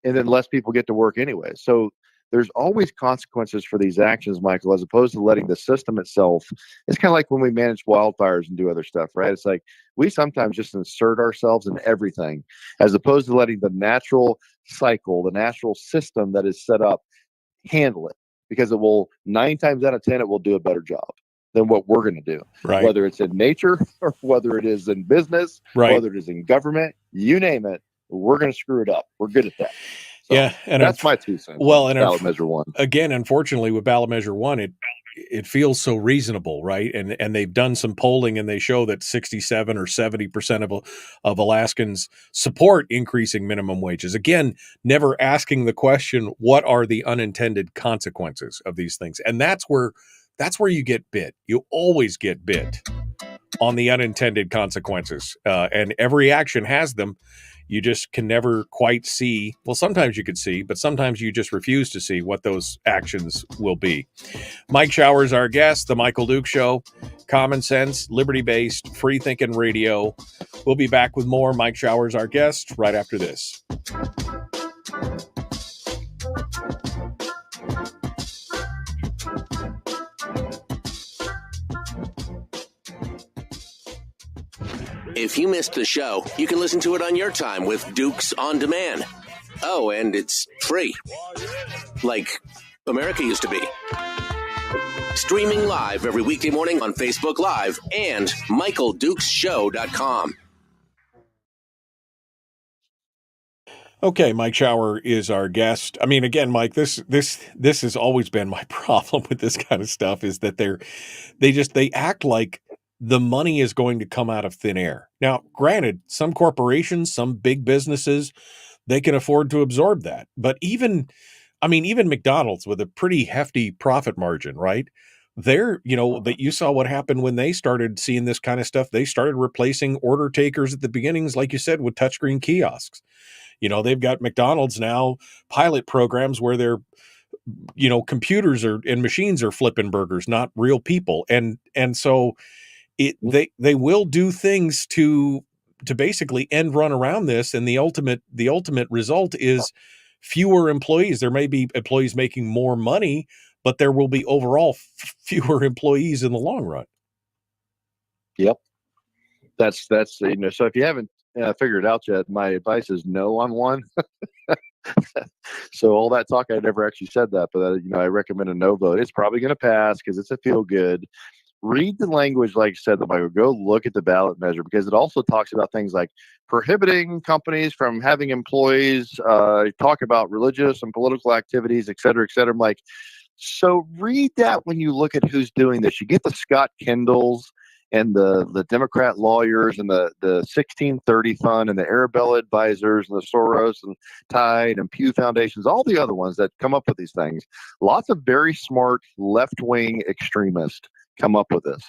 S9: And then less people get to work anyway. So there's always consequences for these actions, Michael, as opposed to letting the system itself. It's kind of like when we manage wildfires and do other stuff, right? It's like we sometimes just insert ourselves in everything as opposed to letting the natural cycle, the natural system that is set up, handle it, because it will 9 times out of 10, it will do a better job than what we're going to do,
S7: Right.
S9: Whether it's in nature or whether it is in business,
S7: Right.
S9: whether it is in government, you name it, we're going to screw it up. We're good at that. So
S7: Yeah, and
S9: that's my 2 cents.
S7: Well, and
S9: ballot measure 1.
S7: Again, unfortunately, with ballot measure 1, it feels so reasonable, right? And they've done some polling, and they show that 67 or 70% of Alaskans support increasing minimum wages. Again, never asking the question, what are the unintended consequences of these things? And that's where you get bit. You always get bit on the unintended consequences, and every action has them. You just can never quite see. Well, sometimes you could see, but sometimes you just refuse to see what those actions will be. Mike Shower's our guest, The Michael Duke Show. Common sense, liberty-based, free-thinking radio. We'll be back with more Mike Shower's our guest right after this.
S1: If you missed the show, you can listen to it on your time with Dukes On Demand. Oh, and it's free. Like America used to be. Streaming live every weekday morning on Facebook Live and MichaelDukesShow.com.
S7: Okay, Mike Shower is our guest. I mean, again, Mike, this has always been my problem with this kind of stuff, is that they act like the money is going to come out of thin air. Now, granted, some corporations, some big businesses, they can afford to absorb that. But even McDonald's, with a pretty hefty profit margin, right? That you saw what happened when they started seeing this kind of stuff. They started replacing order takers at the beginnings, like you said, with touchscreen kiosks. They've got McDonald's now pilot programs where they're, computers and machines are flipping burgers, not real people. And so they will do things to basically end run around this. And the ultimate result is fewer employees. There may be employees making more money, but there will be overall fewer employees in the long run.
S9: Yep. That's so if you haven't figured it out yet, my advice is no on one. So all that talk, I never actually said that, but I recommend a no vote. It's probably going to pass because it's a feel good. Read the language, like I said, go look at the ballot measure, because it also talks about things like prohibiting companies from having employees talk about religious and political activities, et cetera, et cetera. I'm like, so read that when you look at who's doing this. You get the Scott Kendalls and the Democrat lawyers and the 1630 Fund and the Arabella Advisors and the Soros and Tide and Pew Foundations, all the other ones that come up with these things. Lots of very smart left-wing extremists come up with this.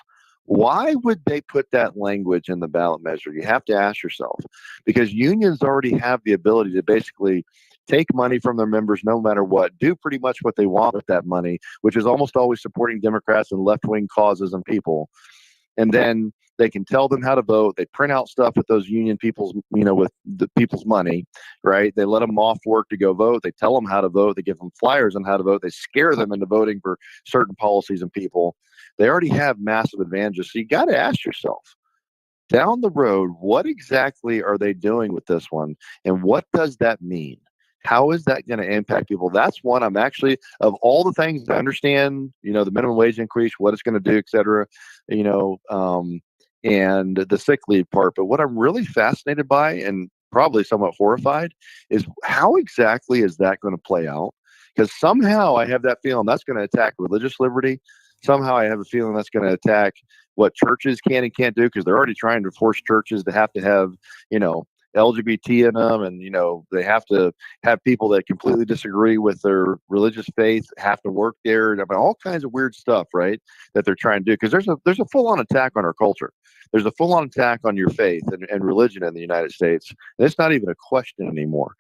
S9: Why would they put that language in the ballot measure? You have to ask yourself, because unions already have the ability to basically take money from their members no matter what, do pretty much what they want with that money, which is almost always supporting Democrats and left-wing causes and people. And then they can tell them how to vote. They print out stuff with those union people's, with the people's money, right? They let them off work to go vote. They tell them how to vote. They give them flyers on how to vote. They scare them into voting for certain policies and people. They already have massive advantages. So you got to ask yourself, down the road, what exactly are they doing with this one? And what does that mean? How is that going to impact people? That's one I'm actually, of all the things to understand, the minimum wage increase, what it's going to do, et cetera, and the sick leave part. But what I'm really fascinated by, and probably somewhat horrified, is how exactly is that going to play out? Because somehow I have that feeling that's going to attack religious liberty. Somehow I have a feeling that's going to attack what churches can and can't do, because they're already trying to force churches to have LGBT in them, and they have to have people that completely disagree with their religious faith have to work there, and all kinds of weird stuff, right, that they're trying to do, because there's a full-on attack on our culture. There's a full-on attack on your faith and religion in the United States, and it's not even a question anymore.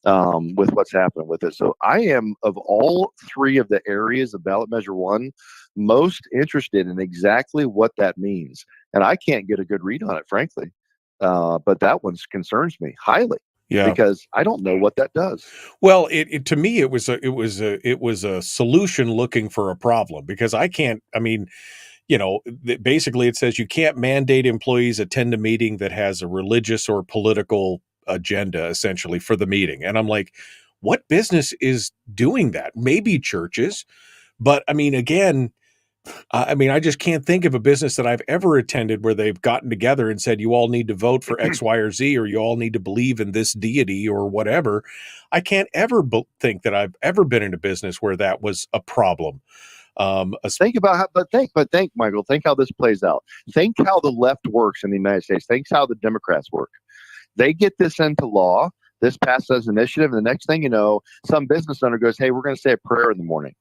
S9: with what's happening with it. So I am, of all three of the areas of ballot measure one, most interested in exactly what that means. And I can't get a good read on it, frankly. But that one concerns me highly.
S7: Yeah.
S9: Because I don't know what that does.
S7: Well, it to me it was a solution looking for a problem, because I can't. I mean, basically it says you can't mandate employees attend a meeting that has a religious or political agenda, essentially, for the meeting. And I'm like, what business is doing that? Maybe churches, but I mean, again. I just can't think of a business that I've ever attended where they've gotten together and said, you all need to vote for X, Y, or Z, or you all need to believe in this deity or whatever. I can't ever think that I've ever been in a business where that was a problem.
S9: Think about how, but think, Michael, think how this plays out. Think how the left works in the United States. Think how the Democrats work. They get this into law. This passes as an initiative. And the next thing you know, some business owner goes, hey, we're going to say a prayer in the morning.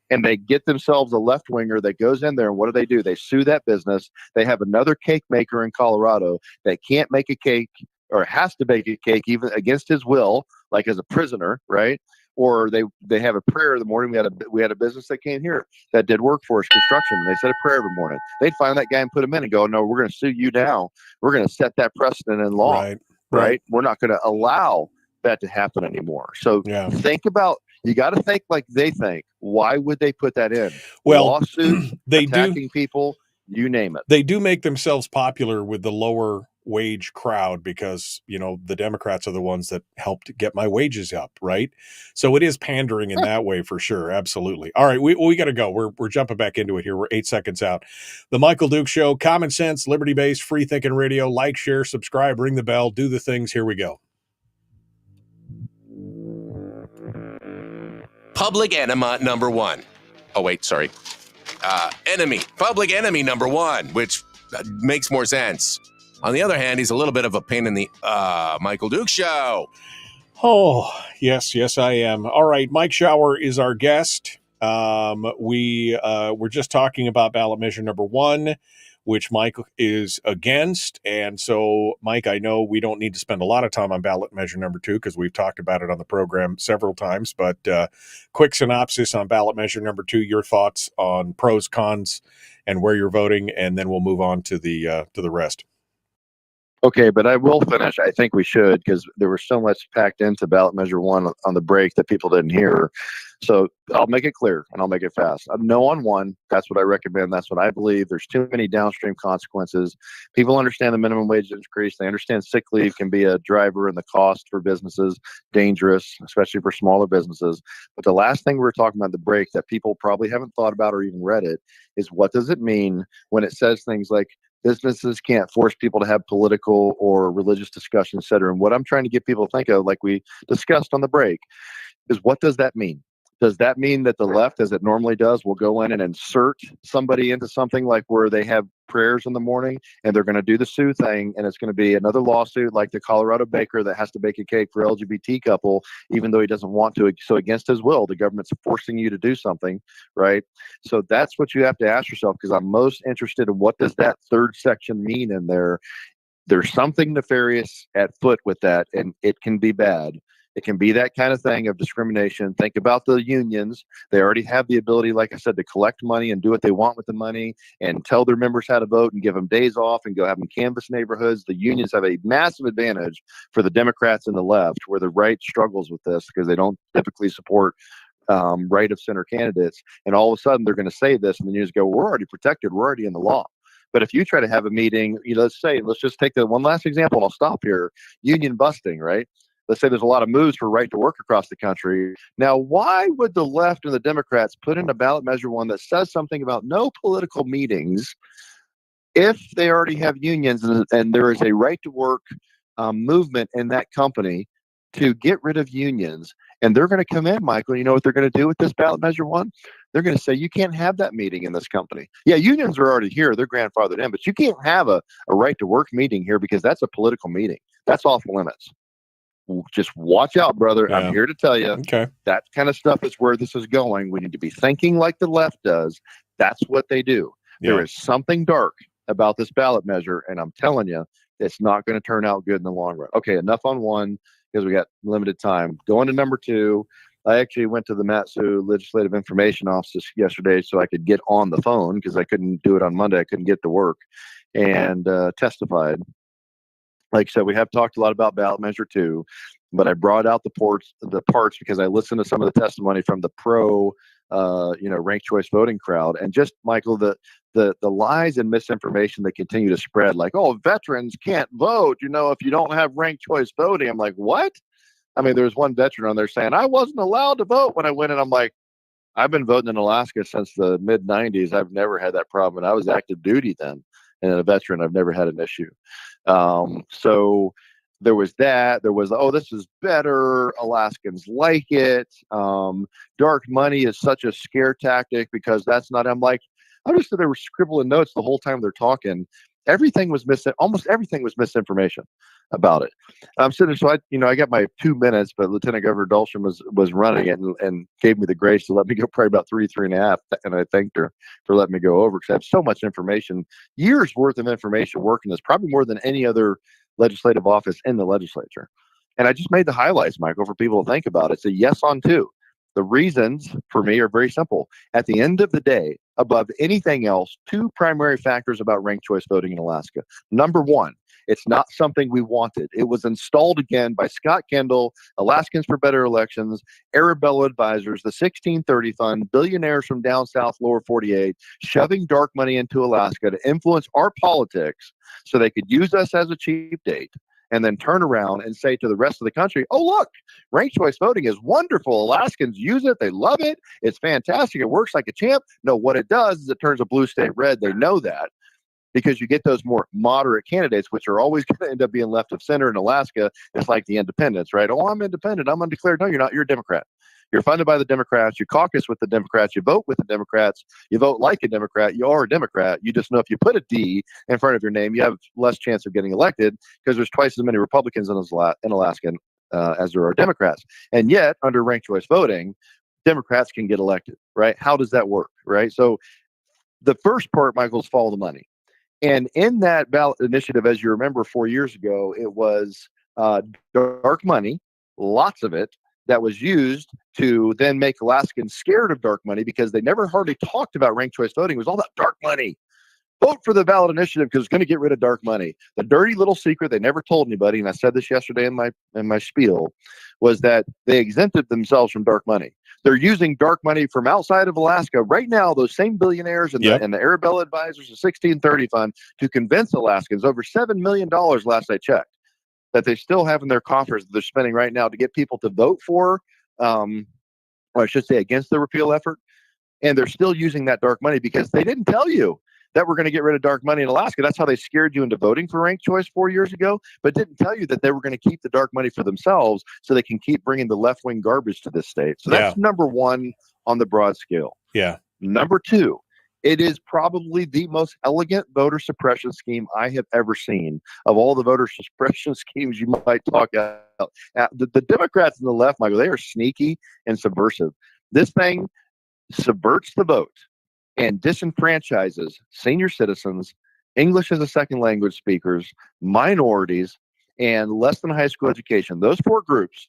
S9: And they get themselves a left winger that goes in there, and what do? They sue that business. They have another cake maker in Colorado that can't make a cake, or has to bake a cake even against his will, like as a prisoner, right? Or they have a prayer in the morning. We had a business that came here that did work for us, construction, and they said a prayer every morning. They'd find that guy and put him in and go, no, we're going to sue you now. We're going to set that precedent in law, right? We're not going to allow that to happen anymore. So think about. You got to think like they think. Why would they put that in?
S7: Well,
S9: lawsuits, attacking people, you name it.
S7: They do make themselves popular with the lower wage crowd because, the Democrats are the ones that helped get my wages up, right? So it is pandering in that way for sure. Absolutely. All right, we got to go. We're jumping back into it here. We're 8 seconds out. The Michael Duke Show, common sense, liberty-based, free-thinking radio. Like, share, subscribe, ring the bell, do the things. Here we go.
S1: Public enema number one. Oh, wait, sorry. Public enemy number one, which makes more sense. On the other hand, he's a little bit of a pain in the Michael Duke Show.
S7: Oh, yes, I am. All right, Mike Shower is our guest. We're just talking about ballot measure number one, which Mike is against. And so, Mike, I know we don't need to spend a lot of time on ballot measure number two because we've talked about it on the program several times. But quick synopsis on ballot measure number two, your thoughts on pros, cons, and where you're voting, and then we'll move on to the rest.
S9: Okay, but I will finish. I think we should, because there was so much packed into ballot measure one on the break that people didn't hear. So I'll make it clear and I'll make it fast. No on one. That's what I recommend. That's what I believe. There's too many downstream consequences. People understand the minimum wage increase. They understand sick leave can be a driver and the cost for businesses, dangerous, especially for smaller businesses. But the last thing we were talking about the break that people probably haven't thought about or even read it is, what does it mean when it says things like businesses can't force people to have political or religious discussions, et cetera? And what I'm trying to get people to think of, like we discussed on the break, is what does that mean? Does that mean that the left, as it normally does, will go in and insert somebody into something like where they have prayers in the morning and they're going to do the sue thing, and it's going to be another lawsuit like the Colorado baker that has to bake a cake for LGBT couple even though he doesn't want to? So against his will, the government's forcing you to do something, right? So that's what you have to ask yourself, because I'm most interested in what does that third section mean in there. There's something nefarious at foot with that, and it can be bad. It can be that kind of thing of discrimination. Think about the unions. They already have the ability, like I said, to collect money and do what they want with the money and tell their members how to vote and give them days off and go have them canvass neighborhoods. The unions have a massive advantage for the Democrats and the left, where the right struggles with this because they don't typically support right of center candidates. And all of a sudden they're going to say this, and the unions go, we're already protected. We're already in the law. But if you try to have a meeting, let's just take the one last example, and I'll stop here. Union busting, right? Let's say there's a lot of moves for right to work across the country. Now, why would the left and the Democrats put in a ballot measure one that says something about no political meetings if they already have unions and there is a right to work movement in that company to get rid of unions? And they're going to come in, Michael. You know what they're going to do with this ballot measure one? They're going to say, you can't have that meeting in this company. Yeah, unions are already here. They're grandfathered in, but you can't have a right to work meeting here because that's a political meeting. That's off limits. Just watch out, brother. Yeah. I'm here to tell you, that kind of stuff is where this is going. We need to be thinking like the left does. That's what they do. Yeah. There is something dark about this ballot measure, and I'm telling you, it's not going to turn out good in the long run. Okay, enough on one. because we got limited time. Going to number 2, I actually went to the Matsu Legislative Information Office yesterday so I could get on the phone because I couldn't do it on Monday. I couldn't get to work, and testified. Like I said, we have talked a lot about ballot measure 2, but I brought out the parts because I listened to some of the testimony from the pro, ranked choice voting crowd, and just Michael, the lies and misinformation that continue to spread, like, oh, veterans can't vote, if you don't have ranked choice voting. I'm like, what? I mean, there was one veteran on there saying I wasn't allowed to vote when I went in. I'm like, I've been voting in Alaska since the mid 90s. I've never had that problem. And I was active duty then. And a veteran, I've never had an issue. So there was that. There was, oh, this is better. Alaskans like it. Dark money is such a scare tactic because that's not, I'm like, I just said they were scribbling notes the whole time they're talking. Everything was almost everything was misinformation about it. I'm sitting, so I got my 2 minutes, but Lieutenant Governor Dulcim was running it and gave me the grace to let me go probably about three and a half. And I thanked her for letting me go over because I have so much information, years worth of information working this, probably more than any other legislative office in the legislature. And I just made the highlights, Michael, for people to think about. It's a yes on 2. The reasons for me are very simple. At the end of the day, above anything else, 2 primary factors about ranked choice voting in Alaska. Number 1, it's not something we wanted. It was installed again by Scott Kendall, Alaskans for Better Elections, Arabella Advisors, the 1630 Fund, billionaires from down south, lower 48, shoving dark money into Alaska to influence our politics so they could use us as a cheap date. And then turn around and say to the rest of the country, oh, look, ranked choice voting is wonderful. Alaskans use it. They love it. It's fantastic. It works like a champ. No, what it does is it turns a blue state red. They know that because you get those more moderate candidates, which are always going to end up being left of center in Alaska. It's like the independents, right? Oh, I'm independent. I'm undeclared. No, you're not. You're a Democrat. You're funded by the Democrats. You caucus with the Democrats. You vote with the Democrats. You vote like a Democrat. You are a Democrat. You just know if you put a D in front of your name, you have less chance of getting elected because there's twice as many Republicans in Alaska as there are Democrats. And yet, under ranked choice voting, Democrats can get elected, right? How does that work, right? So the first part, Michael, is follow the money. And in that ballot initiative, as you remember 4 years ago, it was dark money, lots of it, that was used to then make Alaskans scared of dark money because they never hardly talked about ranked choice voting. It was all about dark money. Vote for the ballot initiative because it's going to get rid of dark money. The dirty little secret they never told anybody, and I said this yesterday in my spiel, was that they exempted themselves from dark money. They're using dark money from outside of Alaska right now. Those same billionaires and the Arabella Advisors, the 1630 Fund, to convince Alaskans over $7 million last I checked, that they still have in their coffers that they're spending right now to get people to vote for, or I should say against the repeal effort. And they're still using that dark money because they didn't tell you that we're going to get rid of dark money in Alaska. That's how they scared you into voting for ranked choice 4 years ago, but didn't tell you that they were going to keep the dark money for themselves so they can keep bringing the left-wing garbage to this state. So that's number 1 on the broad scale.
S7: Yeah.
S9: Number 2, it is probably the most elegant voter suppression scheme I have ever seen. Of all the voter suppression schemes you might talk about, the Democrats and the left, Michael, they are sneaky and subversive. This thing subverts the vote and disenfranchises senior citizens, English as a second language speakers, minorities, and less than high school education. Those 4 groups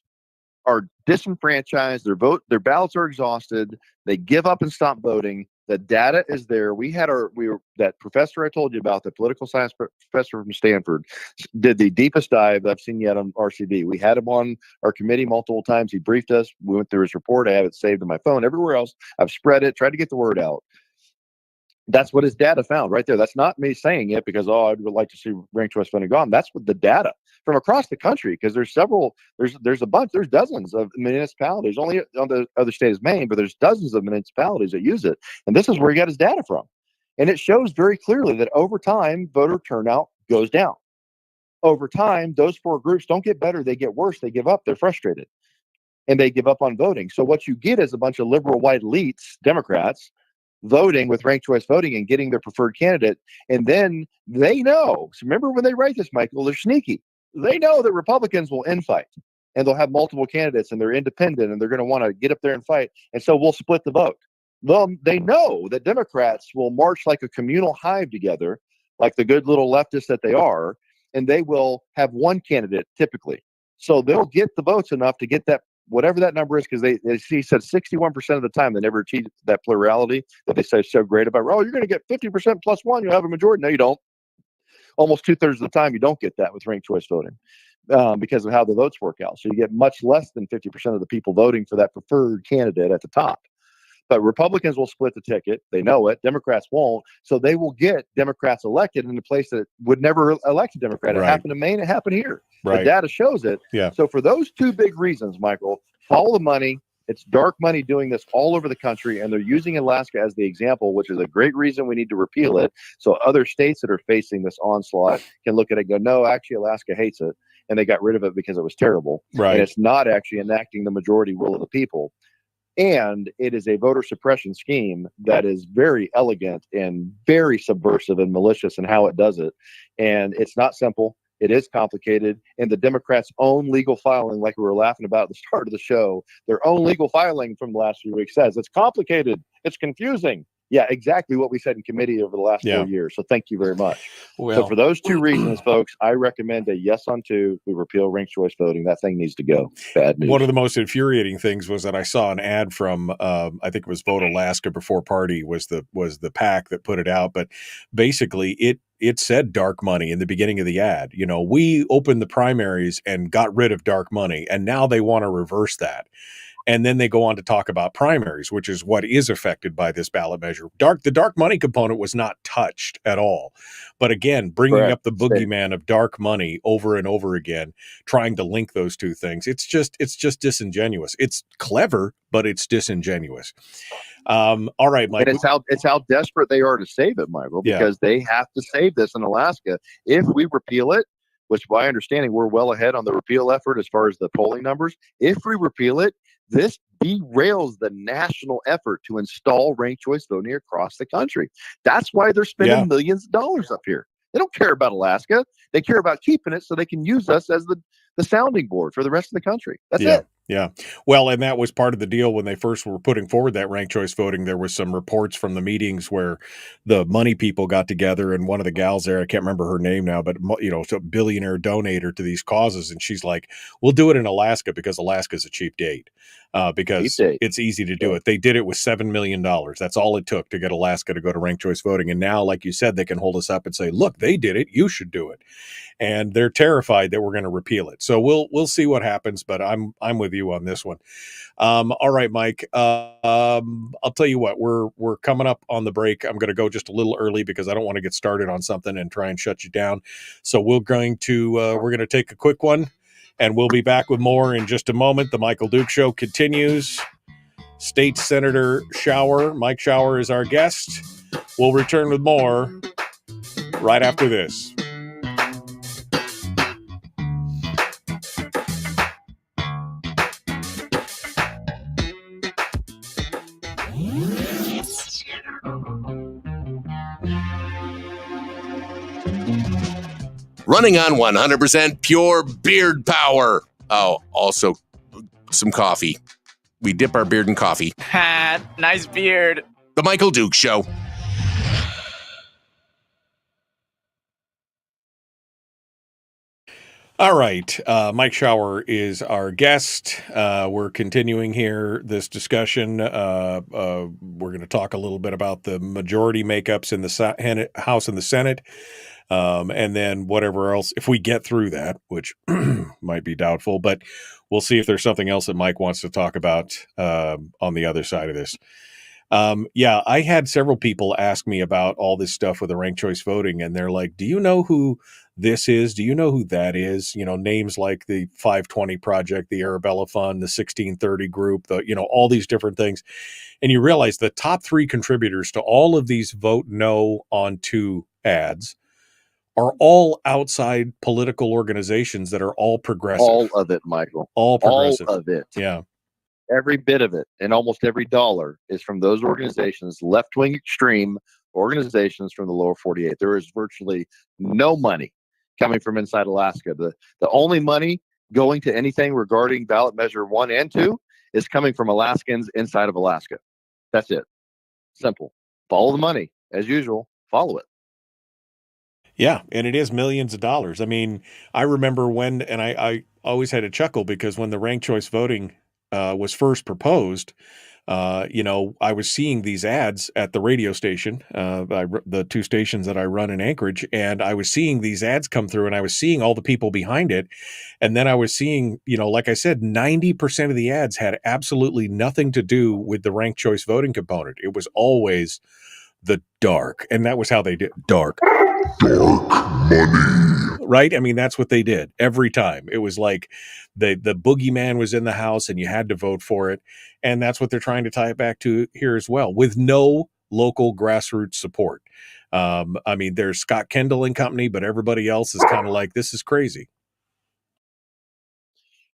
S9: are disenfranchised. Their ballots are exhausted. They give up and stop voting. The data is there. That professor I told you about, the political science professor from Stanford, did the deepest dive I've seen yet on RCV. We had him on our committee multiple times. He briefed us. We went through his report. I have it saved on my phone. Everywhere else, I've spread it, tried to get the word out. That's what his data found right there. That's not me saying it because, I would like to see ranked choice voting gone. That's what the data from across the country, because there's a bunch, there's dozens of municipalities, only on the other state is Maine, but there's dozens of municipalities that use it. And this is where he got his data from. And it shows very clearly that over time, voter turnout goes down. Over time, those 4 groups don't get better. They get worse. They give up. They're frustrated. And they give up on voting. So what you get is a bunch of liberal white elites, Democrats, voting with ranked choice voting and getting their preferred candidate. And then they know. So remember when they write this, Michael, they're sneaky. They know that Republicans will infight and they'll have multiple candidates and they're independent and they're going to want to get up there and fight. And so we'll split the vote. Well, they know that Democrats will march like a communal hive together, like the good little leftists that they are, and they will have one candidate typically. So they'll get the votes enough to get that, whatever that number is, because he said 61% of the time they never achieve that plurality that they say is so great about. Oh, you're going to get 50% plus one, you'll have a majority. No, you don't. Almost 2/3 of the time you don't get that with ranked choice voting because of how the votes work out. So you get much less than 50% of the people voting for that preferred candidate at the top. But Republicans will split the ticket. They know it. Democrats won't. So they will get Democrats elected in a place that would never elect a Democrat. It happened in Maine. It happened here. The data shows it.
S7: Yeah.
S9: So for those two big reasons, Michael, follow the money. It's dark money doing this all over the country, and they're using Alaska as the example, which is a great reason we need to repeal it. So other states that are facing this onslaught can look at it and go, no, actually, Alaska hates it, and they got rid of it because it was terrible.
S7: Right.
S9: And it's not actually enacting the majority will of the people. And it is a voter suppression scheme that is very elegant and very subversive and malicious in how it does it. And it's not simple. It is complicated. And the Democrats' own legal filing, like we were laughing about at the start of the show, their own legal filing from the last few weeks says it's complicated. It's confusing. Yeah, exactly what we said in committee over the last 4 years. So thank you very much.
S7: Well,
S9: so for those two reasons, folks, I recommend a yes on two. We repeal ranked choice voting. That thing needs to go. Bad news.
S7: One of the most infuriating things was that I saw an ad from I think it was Vote Alaska Before Party was the PAC that put it out, but basically it said dark money in the beginning of the ad. You know, we opened the primaries and got rid of dark money, and now they want to reverse that. And then they go on to talk about primaries, which is what is affected by this ballot measure. The dark money component was not touched at all. But again, bringing up the boogeyman of dark money over and over again, trying to link those two things, it's just disingenuous. It's clever, but it's disingenuous. All right, Mike.
S9: And it's how desperate they are to save it, Michael, because they have to save this in Alaska. If we repeal it, which by understanding we're well ahead on the repeal effort as far as the polling numbers, if we repeal it, this derails the national effort to install ranked choice voting across the country. That's why they're spending millions of dollars up here. They don't care about Alaska. They care about keeping it so they can use us as the sounding board for the rest of the country. That's it.
S7: Yeah. Well, and that was part of the deal when they first were putting forward that ranked choice voting. There was some reports from the meetings where the money people got together, and one of the gals there, I can't remember her name now, but a billionaire donator to these causes. And she's like, we'll do it in Alaska because Alaska is a cheap date. Because it's easy to do it. They did it with $7 million. That's all it took to get Alaska to go to ranked choice voting. And now, like you said, they can hold us up and say, look, they did it. You should do it. And they're terrified that we're going to repeal it. So we'll see what happens. But I'm with you on this one. All right, Mike. I'll tell you what, we're coming up on the break. I'm going to go just a little early because I don't want to get started on something and try and shut you down. So we're going to take a quick one. And we'll be back with more in just a moment. The Michael Duke Show continues. State Senator Shower, Mike Shower, is our guest. We'll return with more right after this.
S1: Running on 100% pure beard power. Oh, also some coffee. We dip our beard in coffee.
S2: Ha, nice beard.
S1: The Michael Duke Show.
S7: All right. Mike Shower is our guest. We're continuing here this discussion. We're going to talk a little bit about the majority makeups in the House and the Senate. And then whatever else, if we get through that, which might be doubtful, but we'll see if there's something else that Mike wants to talk about on the other side of this. I had several people ask me about all this stuff with the ranked choice voting, and they're like, do you know who this is? Do you know who that is? You know, names like the 520 Project, the Arabella Fund, the 1630 Group, all these different things. And you realize the top three contributors to all of these vote no on two ads are all outside political organizations that are all progressive.
S9: All of it, Michael.
S7: All progressive.
S9: All of it.
S7: Yeah.
S9: Every bit of it, and almost every dollar is from those organizations, left-wing extreme organizations from the lower 48. There is virtually no money coming from inside Alaska. The only money going to anything regarding ballot measure 1 and 2 is coming from Alaskans inside of Alaska. That's it. Simple. Follow the money. As usual, follow it.
S7: Yeah, and it is millions of dollars. I mean, I remember when, and I always had a chuckle because when the ranked choice voting was first proposed, I was seeing these ads at the radio station, the two stations that I run in Anchorage, and I was seeing these ads come through, and I was seeing all the people behind it. And then I was seeing, like I said, 90% of the ads had absolutely nothing to do with the ranked choice voting component. It was always the dark, and that was how they did dark money. Right? I mean, that's what they did every time. It was like the boogeyman was in the house and you had to vote for it. And that's what they're trying to tie it back to here as well, with no local grassroots support. I mean, there's Scott Kendall and company, but everybody else is kind of like, this is crazy.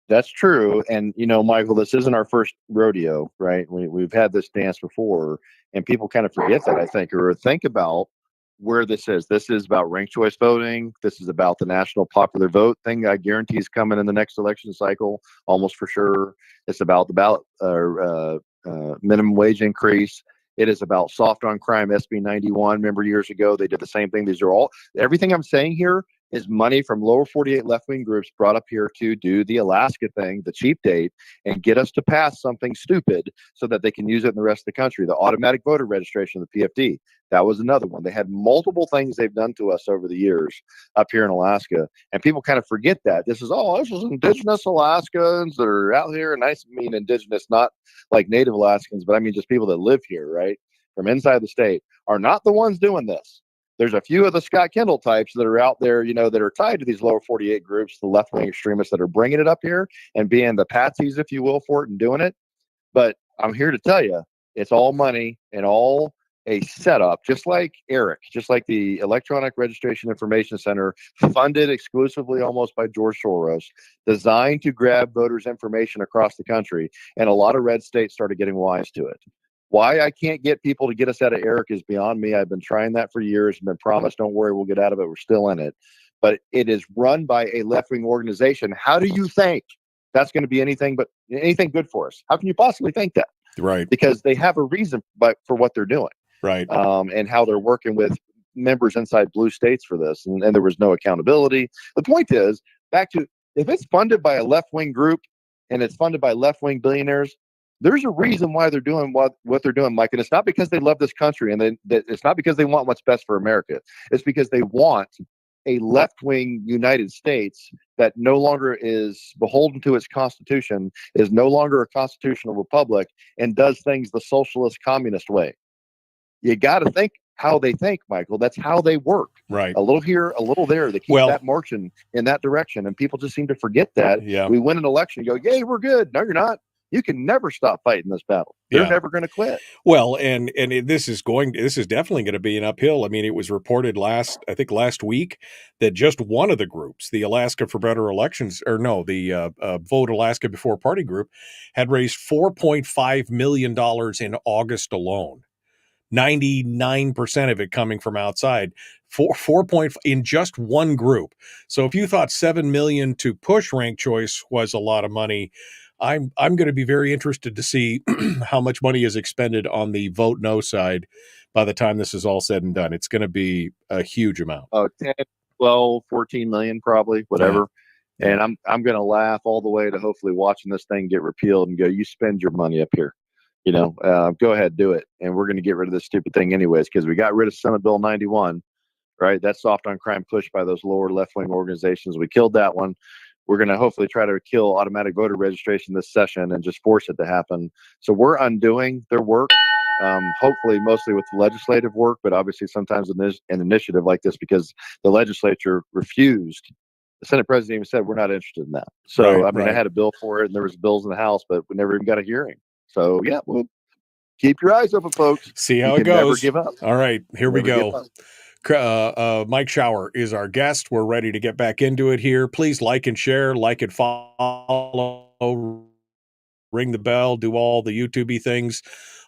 S9: That's true. And, Michael, this isn't our first rodeo, right? We've had this dance before, and people kind of forget that, I think, or think about where this is. This is about ranked choice voting. This is about the national popular vote thing I guarantee is coming in the next election cycle, almost for sure. It's about the ballot minimum wage increase. It is about soft on crime, SB 91. Remember years ago, they did the same thing. These are all, everything I'm saying here is money from lower 48 left-wing groups brought up here to do the Alaska thing, the cheap date, and get us to pass something stupid so that they can use it in the rest of the country. The automatic voter registration, the PFD, that was another one. They had multiple things they've done to us over the years up here in Alaska, and people kind of forget that. This is indigenous Alaskans that are out here, and I mean indigenous, not like native Alaskans, but I mean just people that live here, right, from inside the state, are not the ones doing this. There's a few of the Scott Kendall types that are out there, that are tied to these lower 48 groups, the left-wing extremists that are bringing it up here and being the patsies, if you will, for it and doing it. But I'm here to tell you, it's all money and all a setup, just like ERIC, just like the Electronic Registration Information Center, funded exclusively almost by George Soros, designed to grab voters' information across the country. And a lot of red states started getting wise to it. Why I can't get people to get us out of ERIC is beyond me. I've been trying that for years and been promised, don't worry, we'll get out of it. We're still in it. But it is run by a left-wing organization. How do you think that's going to be anything good for us? How can you possibly think that?
S7: Right.
S9: Because they have a reason for what they're doing.
S7: Right.
S9: And how they're working with members inside blue states for this. And there was no accountability. The point is, back to, if it's funded by a left-wing group and it's funded by left-wing billionaires, there's a reason why they're doing what they're doing, Mike. And it's not because they love this country, and it's not because they want what's best for America. It's because they want a left-wing United States that no longer is beholden to its constitution, is no longer a constitutional republic, and does things the socialist communist way. You got to think how they think, Michael. That's how they work.
S7: Right.
S9: A little here, a little there. They keep that marching in that direction, and people just seem to forget that.
S7: Yeah.
S9: We win an election, you go, yay, we're good. No, you're not. You can never stop fighting this battle. They're never going to quit.
S7: Well, and this is definitely going to be an uphill. I mean, it was reported last week that just one of the groups, the Alaska for Better Elections, the Vote Alaska Before Party group, had raised $4.5 million in August alone. 99% of it coming from outside, 4 in just one group. So if you thought $7 million to push ranked choice was a lot of money, I'm going to be very interested to see how much money is expended on the vote no side by the time this is all said and done. It's going to be a huge amount.
S9: 10, 12, 14 million probably, whatever.
S7: Yeah.
S9: And I'm going to laugh all the way to hopefully watching this thing get repealed and go, you spend your money up here. Go ahead, do it. And we're going to get rid of this stupid thing anyways, because we got rid of Senate Bill 91, right? That's soft on crime pushed by those lower left-wing organizations. We killed that one. We're going to hopefully try to kill automatic voter registration this session and just force it to happen. So we're undoing their work, hopefully mostly with legislative work, but obviously sometimes an initiative like this, because the legislature refused. The Senate president even said, we're not interested in that. So, I had a bill for it, and there was bills in the House, but we never even got a hearing. So, yeah, well, keep your eyes open, folks.
S7: See how it goes.
S9: Never give up.
S7: All right, here we go. Mike Shower is our guest. We're ready to get back into it here. Please like and share, like and follow, ring the bell, do all the YouTube-y things.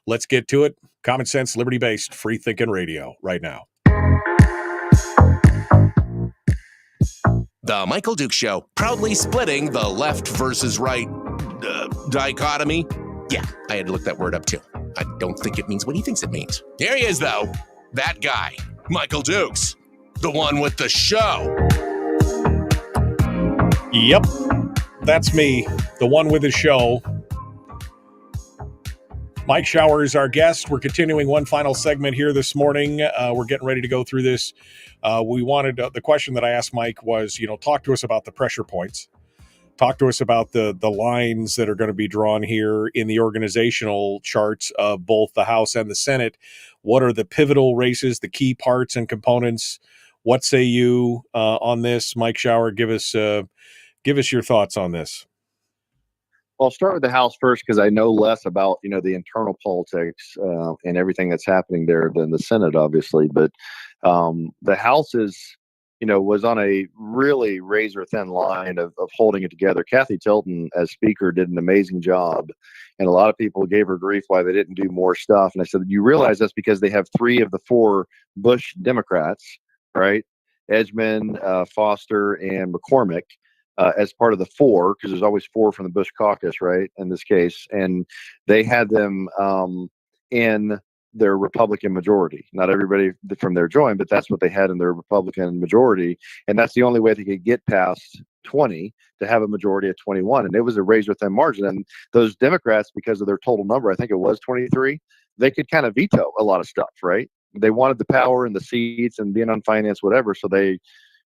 S7: Let's get to it. Common sense, liberty-based, free-thinking radio right now.
S1: The Michael Duke Show, proudly splitting the left versus right dichotomy. Yeah, I had to look that word up too. I don't think it means what he thinks it means. Here he is, though. That guy, Michael Dukes, the one with the show.
S7: Yep. that's me, the one with the show. Mike Shower is our guest. We're continuing one final segment here this morning. We're getting ready to go through this. We wanted the question that I asked Mike was, talk to us about the pressure points. Talk to us about the lines that are going to be drawn here in the organizational charts of both the House and the Senate. What are the pivotal races, the key parts and components? What say you on this, Mike Shower? Give us your thoughts on this.
S9: Well, I'll start with the House first because I know less about the internal politics and everything that's happening there than the Senate, obviously. But the House was on a really razor thin line of holding it together. Kathy Tilton, as Speaker, did an amazing job, and a lot of people gave her grief why they didn't do more stuff. And I said, you realize that's because they have 3 of the 4 Bush Democrats, right? Edgman, Foster, and McCormick. As part of the 4, because there's always 4 from the Bush caucus, right, in this case. And they had them in their Republican majority. Not everybody from there joined, but that's what they had in their Republican majority. And that's the only way they could get past 20 to have a majority of 21. And it was a razor-thin margin. And those Democrats, because of their total number, I think it was 23, they could kind of veto a lot of stuff, right? They wanted the power and the seats and being on finance, whatever, so they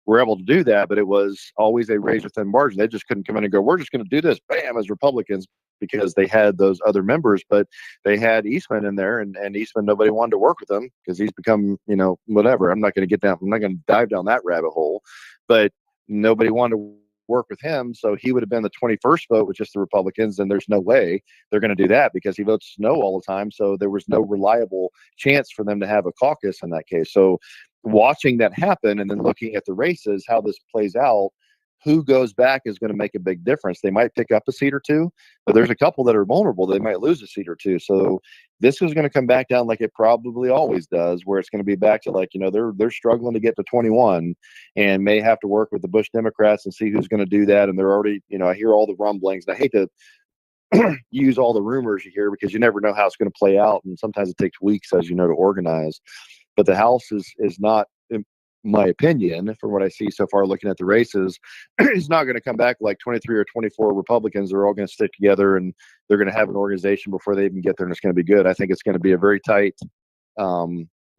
S9: were able to do that, but it was always a razor thin margin. They just couldn't come in and go, we're just going to do this, bam, as Republicans, because they had those other members. But they had Eastman in there, and Eastman, nobody wanted to work with him because he's become, whatever. I'm not going to dive down that rabbit hole, but nobody wanted to work with him. So he would have been the 21st vote with just the Republicans, and there's no way they're going to do that because he votes no all the time. So there was no reliable chance for them to have a caucus in that case. So watching that happen and then looking at the races, how this plays out, who goes back is going to make a big difference. They might pick up a seat or two, but there's a couple that are vulnerable. They might lose a seat or two. So this is going to come back down like it probably always does, where it's going to be back to they're struggling to get to 21 and may have to work with the Bush Democrats and see who's going to do that. And they're already, I hear all the rumblings. And I hate to use all the rumors you hear because you never know how it's going to play out. And sometimes it takes weeks, as you know, to organize. But the House is not, in my opinion, from what I see so far looking at the races, is not going to come back like 23 or 24 Republicans are all going to stick together and they're going to have an organization before they even get there and it's going to be good. I think it's going to be a very tight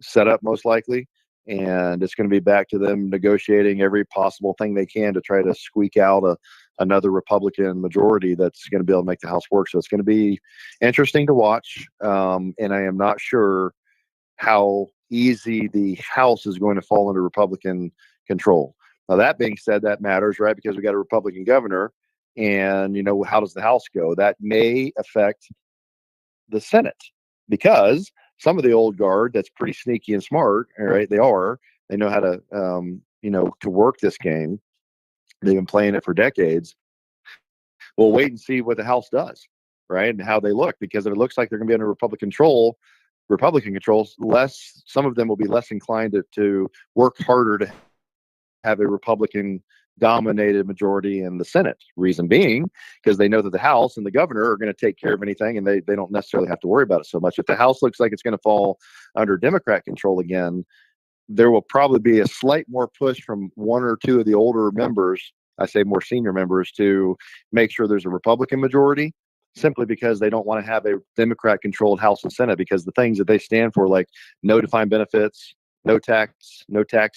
S9: setup, most likely. And it's going to be back to them negotiating every possible thing they can to try to squeak out another Republican majority that's going to be able to make the House work. So it's going to be interesting to watch. And I am not sure how easy the House is going to fall under Republican control. Now, that being said, that matters, right? Because we got a Republican governor, and how does the House go? That may affect the Senate because some of the old guard that's pretty sneaky and smart, all right, they know how to, to work this game. They've been playing it for decades. We'll wait and see what the House does, right? And how they look, because if it looks like they're going to be under Republican controls, some of them will be less inclined to work harder to have a Republican dominated majority in the Senate. Reason being, because they know that the House and the governor are going to take care of anything and they don't necessarily have to worry about it so much. If the House looks like it's going to fall under Democrat control again, there will probably be a slight more push from 1 or 2 of the older members, I say more senior members, to make sure there's a Republican majority, simply because they don't want to have a Democrat-controlled House and Senate, because the things that they stand for, like no defined benefits, no tax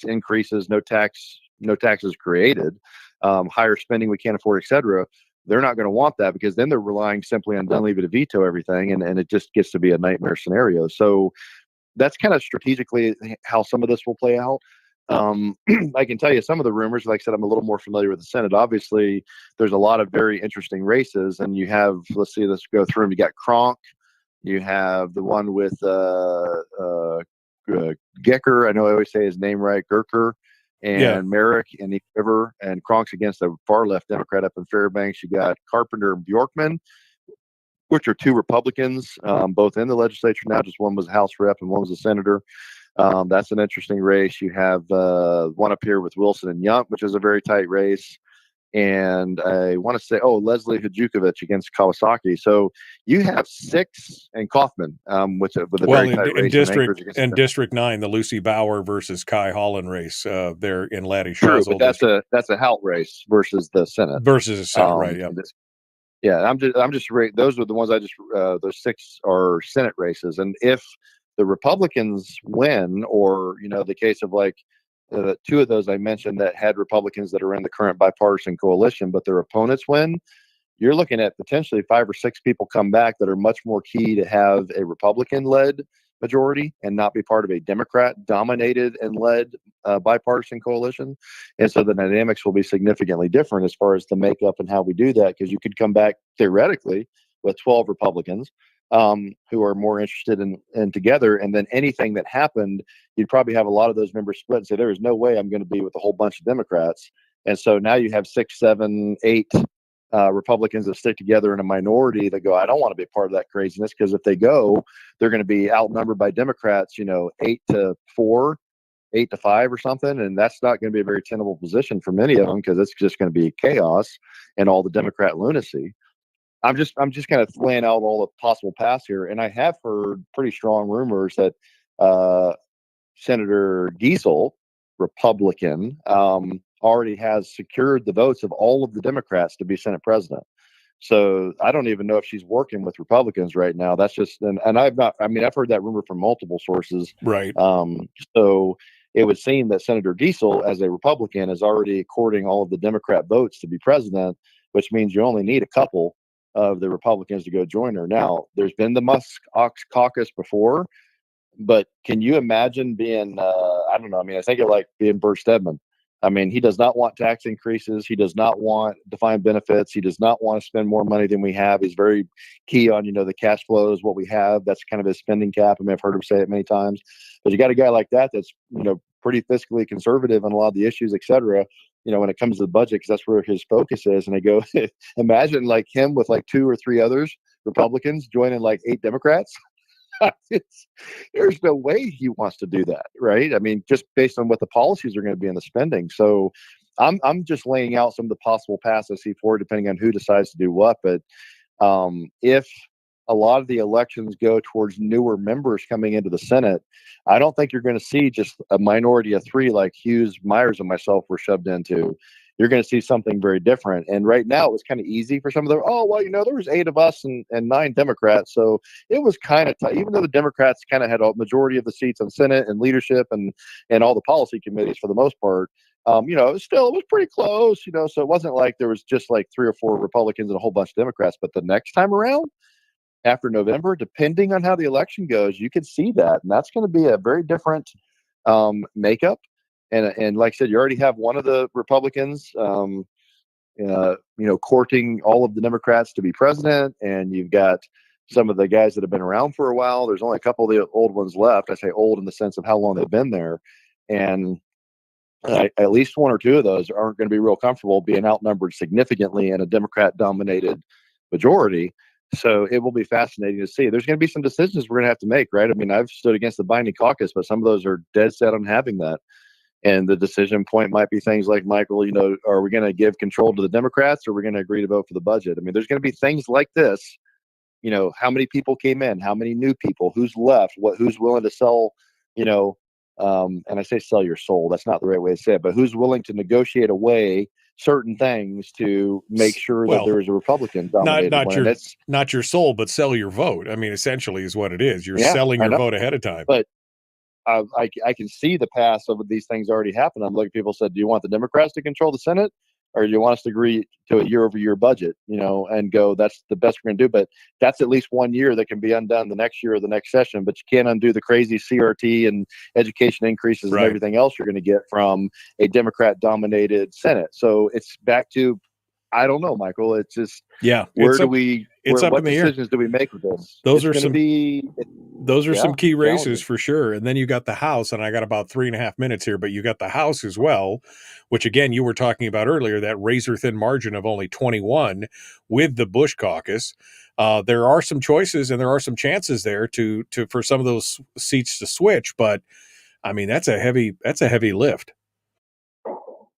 S9: increases, no taxes created, higher spending we can't afford, etc. They're not going to want that, because then they're relying simply on Dunleavy to veto everything, and it just gets to be a nightmare scenario. So that's kind of strategically how some of this will play out. I can tell you some of the rumors. Like I said, I'm a little more familiar with the Senate. Obviously, there's a lot of very interesting races, and you have, let's go through them. You got Kronk, you have the one with Gecker. I know I always say his name right, Gerker, and Merrick and East River, and Kronk's against the far left Democrat up in Fairbanks. You got Carpenter and Bjorkman, which are 2 Republicans, both in the legislature now. Just one was a House rep and one was a senator. That's an interesting race. You have one up here with Wilson and Yump, which is a very tight race. and I want to say, Leslie Hajdukovic against Kawasaki. So you have 6, and Kaufman, with a very tight race
S7: in District 9, the Lucy Bauer versus Kai Holland race there in Laddie
S9: True,
S7: Shaw's
S9: but
S7: old
S9: that's a House race versus the Senate.
S7: versus a Senate, right? Yeah.
S9: Yeah, I'm just those are the ones those 6 are Senate races, and if the Republicans win, or the case of like 2 of those I mentioned that had Republicans that are in the current bipartisan coalition, but their opponents win, you're looking at potentially 5 or 6 people come back that are much more key to have a Republican-led majority and not be part of a Democrat-dominated and led bipartisan coalition. And so the dynamics will be significantly different as far as the makeup and how we do that, because you could come back theoretically with 12 Republicans who are more interested in together, and then anything that happened, you'd probably have a lot of those members split and say, there is no way I'm going to be with a whole bunch of Democrats. And so now you have 6, 7, 8 Republicans that stick together in a minority that go, I don't want to be part of that craziness, because if they go, they're going to be outnumbered by Democrats, 8-4, 8-5 or something. And that's not going to be a very tenable position for many of them, because it's just going to be chaos and all the Democrat lunacy. I'm just kind of laying out all the possible paths here. And I have heard pretty strong rumors that Senator Giesel, Republican, already has secured the votes of all of the Democrats to be Senate president. So I don't even know if she's working with Republicans right now. That's just, and I've heard that rumor from multiple sources.
S7: Right.
S9: So it would seem that Senator Giesel, as a Republican, is already courting all of the Democrat votes to be president, which means you only need a couple of the Republicans to go join her. Now, there's been the Musk caucus before, but can you imagine being, I don't know, I think of like being Bert Stedman. He does not want tax increases. He does not want defined benefits. He does not want to spend more money than we have. He's very key on, the cash flow is what we have. That's kind of his spending cap. I've heard him say it many times. But you got a guy like that that's, pretty fiscally conservative on a lot of the issues, et cetera, when it comes to the budget, because that's where his focus is. And I go, imagine like him with like 2 or 3 others, Republicans, joining like 8 Democrats. There's no way he wants to do that, right? Just based on what the policies are going to be in the spending. So I'm just laying out some of the possible paths I see forward, depending on who decides to do what. But if a lot of the elections go towards newer members coming into the Senate, I don't think you're going to see just a minority of 3 like Hughes, Myers, and myself were shoved into. You're going to see something very different. And right now it was kind of easy for some of them. There was 8 of us and 9 Democrats. So it was kind of tough, even though the Democrats kind of had a majority of the seats in Senate and leadership and all the policy committees for the most part. It was pretty close, so it wasn't like there was just like 3 or 4 Republicans and a whole bunch of Democrats. But the next time around, after November, depending on how the election goes, you could see that. And that's going to be a very different makeup. And like I said, you already have one of the Republicans, courting all of the Democrats to be president. And you've got some of the guys that have been around for a while. There's only a couple of the old ones left. I say old in the sense of how long they've been there. And at least 1 or 2 of those aren't going to be real comfortable being outnumbered significantly in a Democrat-dominated majority. So it will be fascinating to see. There's going to be some decisions we're going to have to make, right? I've stood against the binding caucus, but some of those are dead set on having that. And the decision point might be things like, Michael, are we going to give control to the Democrats, or are we going to agree to vote for the budget? There's going to be things like this. How many people came in, how many new people, who's left, who's willing to sell, and I say sell your soul. That's not the right way to say it, but who's willing to negotiate away certain things to make sure that there is a Republican dominated
S7: not your soul, but sell your vote. Essentially is what it is. You're selling your vote ahead of time.
S9: But I can see the past of these things already happen. I'm looking at people said, do you want the Democrats to control the Senate, or do you want us to agree to a year-over-year budget, and go, that's the best we're going to do. But that's at least 1 year that can be undone the next year or the next session. But you can't undo the crazy CRT and education increases and everything else you're going to get from a Democrat-dominated Senate. So it's back to, I don't know, Michael. It's just, what decisions do we make with this?
S7: Those are some key races for sure. And then you got the House, and I got about 3.5 minutes here, but you got the House as well, which again, you were talking about earlier, that razor thin margin of only 21 with the Bush caucus. There are some choices and there are some chances there for some of those seats to switch, but that's a heavy lift.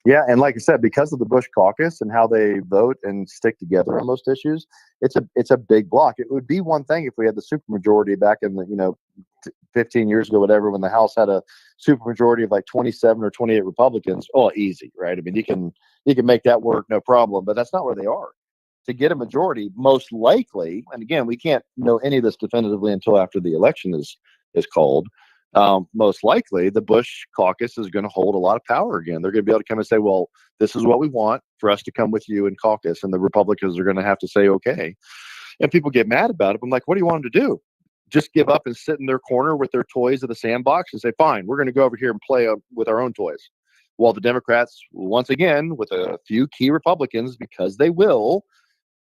S9: Yeah, and like I said, because of the Bush caucus and how they vote and stick together on most issues, it's a big block. It would be one thing if we had the supermajority back in the 15 years ago, whatever, when the House had a supermajority of like 27 or 28 Republicans. Oh, easy, right? I mean, you can make that work, no problem. But that's not where they are. To get a majority, most likely, and again, we can't know any of this definitively until after the election is called. Most likely, the Bush caucus is going to hold a lot of power again. They're going to be able to come and say, well, this is what we want for us to come with you in caucus. And the Republicans are going to have to say, okay. And people get mad about it. I'm like, what do you want them to do? Just give up and sit in their corner with their toys of the sandbox and say, fine, we're going to go over here and play with our own toys. While the Democrats, once again, with a few key Republicans, because they will,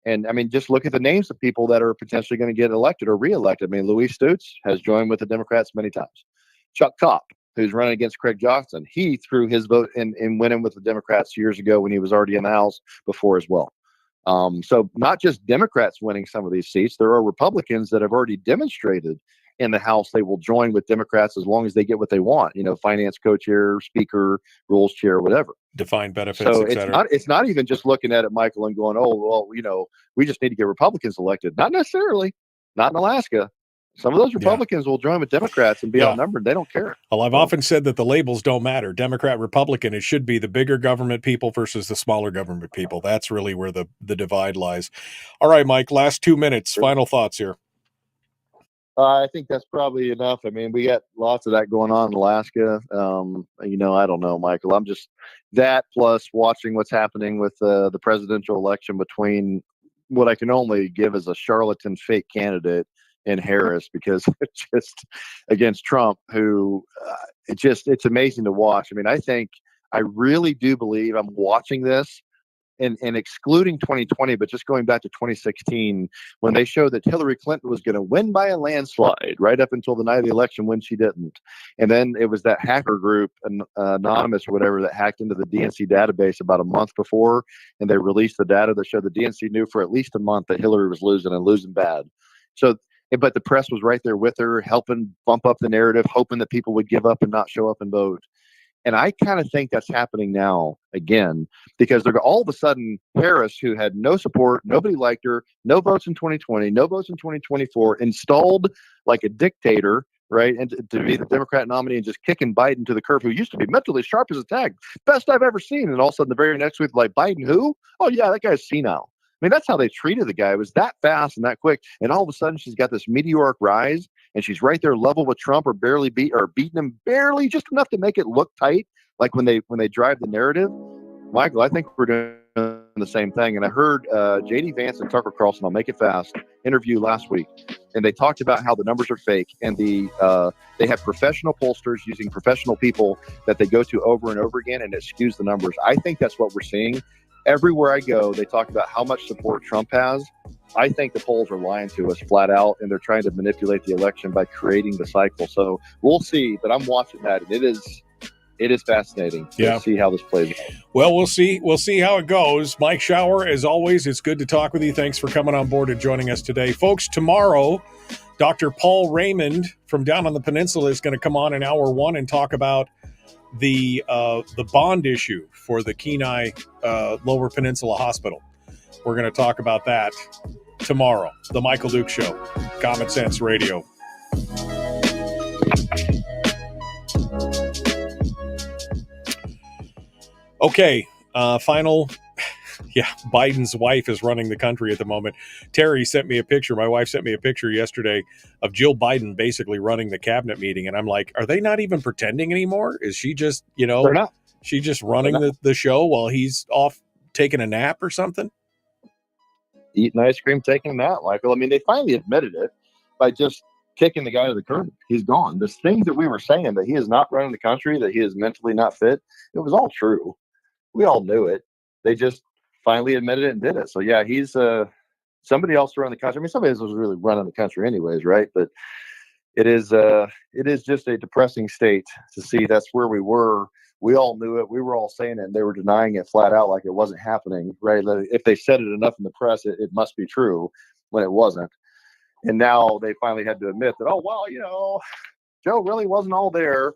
S9: and I mean, just look at the names of people that are potentially going to get elected or reelected. I mean, Luis Stutz has joined with the Democrats many times. Chuck Kopp, who's running against Craig Johnson, he threw his vote and went in with the Democrats years ago when he was already in the House before as well. So not just Democrats winning some of these seats, there are Republicans that have already demonstrated in the House they will join with Democrats as long as they get what they want. Finance co-chair, speaker, rules chair, whatever.
S7: Defined benefits,
S9: so
S7: et cetera.
S9: it's not even just looking at it, Michael, and going, oh, well, we just need to get Republicans elected. Not necessarily. Not in Alaska. Some of those Republicans will join with Democrats and be outnumbered. They don't care.
S7: Well, I've often said that the labels don't matter. Democrat, Republican, it should be the bigger government people versus the smaller government people. That's really where the divide lies. All right, Mike, last 2 minutes. Final thoughts here.
S9: I think that's probably enough. I mean, we got lots of that going on in Alaska. I don't know, Michael. I'm just that plus watching what's happening with the presidential election between what I can only give as a charlatan fake candidate in Harris, because it's just against Trump, who it's amazing to watch. I mean, I really do believe I'm watching this. And excluding 2020, but just going back to 2016, when they showed that Hillary Clinton was going to win by a landslide right up until the night of the election when she didn't. And then it was that hacker group, Anonymous or whatever, that hacked into the DNC database about a month before, and they released the data that showed the DNC knew for at least a month that Hillary was losing and losing bad. But the press was right there with her, helping bump up the narrative, hoping that people would give up and not show up and vote. And I kind of think that's happening now again, because they're all of a sudden Harris, who had no support, nobody liked her, no votes in 2020, no votes in 2024, installed like a dictator, right? And to be the Democrat nominee and just kicking Biden to the curb, who used to be mentally sharp as a tack, best I've ever seen. And all of a sudden the very next week, like, Biden who? Oh yeah, that guy's senile. I mean, that's how they treated the guy. It was that fast and that quick. And all of a sudden she's got this meteoric rise, and she's right there level with Trump, or beating him barely, just enough to make it look tight. Like when they drive the narrative. Michael, I think we're doing the same thing. And I heard J.D. Vance and Tucker Carlson, I'll make it fast, interview last week. And they talked about how the numbers are fake. And they have professional pollsters using professional people that they go to over and over again, and it skews the numbers. I think that's what we're seeing. Everywhere I go, they talk about how much support Trump has. I think the polls are lying to us flat out, and they're trying to manipulate the election by creating the cycle. So we'll see, but I'm watching that, and it is fascinating to see how this plays out.
S7: Well, we'll see. We'll see how it goes. Mike Shower, as always, it's good to talk with you. Thanks for coming on board and joining us today. Folks, tomorrow, Dr. Paul Raymond from down on the peninsula is going to come on in hour 1 and talk about the bond issue for the Kenai Lower Peninsula Hospital. We're going to talk about that tomorrow. The Michael Duke Show, Common Sense Radio. Okay, final. Yeah, Biden's wife is running the country at the moment. Terry sent me a picture. My wife sent me a picture yesterday of Jill Biden basically running the cabinet meeting. And I'm like, are they not even pretending anymore? Is she just,
S9: They're not.
S7: She just running the show while he's off taking a nap or something?
S9: Eating ice cream, taking a nap, Michael. I mean, they finally admitted it by just kicking the guy to the curb. He's gone. The things that we were saying, that he is not running the country, that he is mentally not fit, it was all true. We all knew it. They just finally admitted it and did it. So yeah, he's somebody else to run the country. I mean, somebody else was really running the country anyways, right? But it is just a depressing state to see that's where we were. We all knew it. We were all saying it, and they were denying it flat out, like it wasn't happening, right? If they said it enough in the press, it must be true, when it wasn't. And now they finally had to admit that, oh, well, Joe really wasn't all there.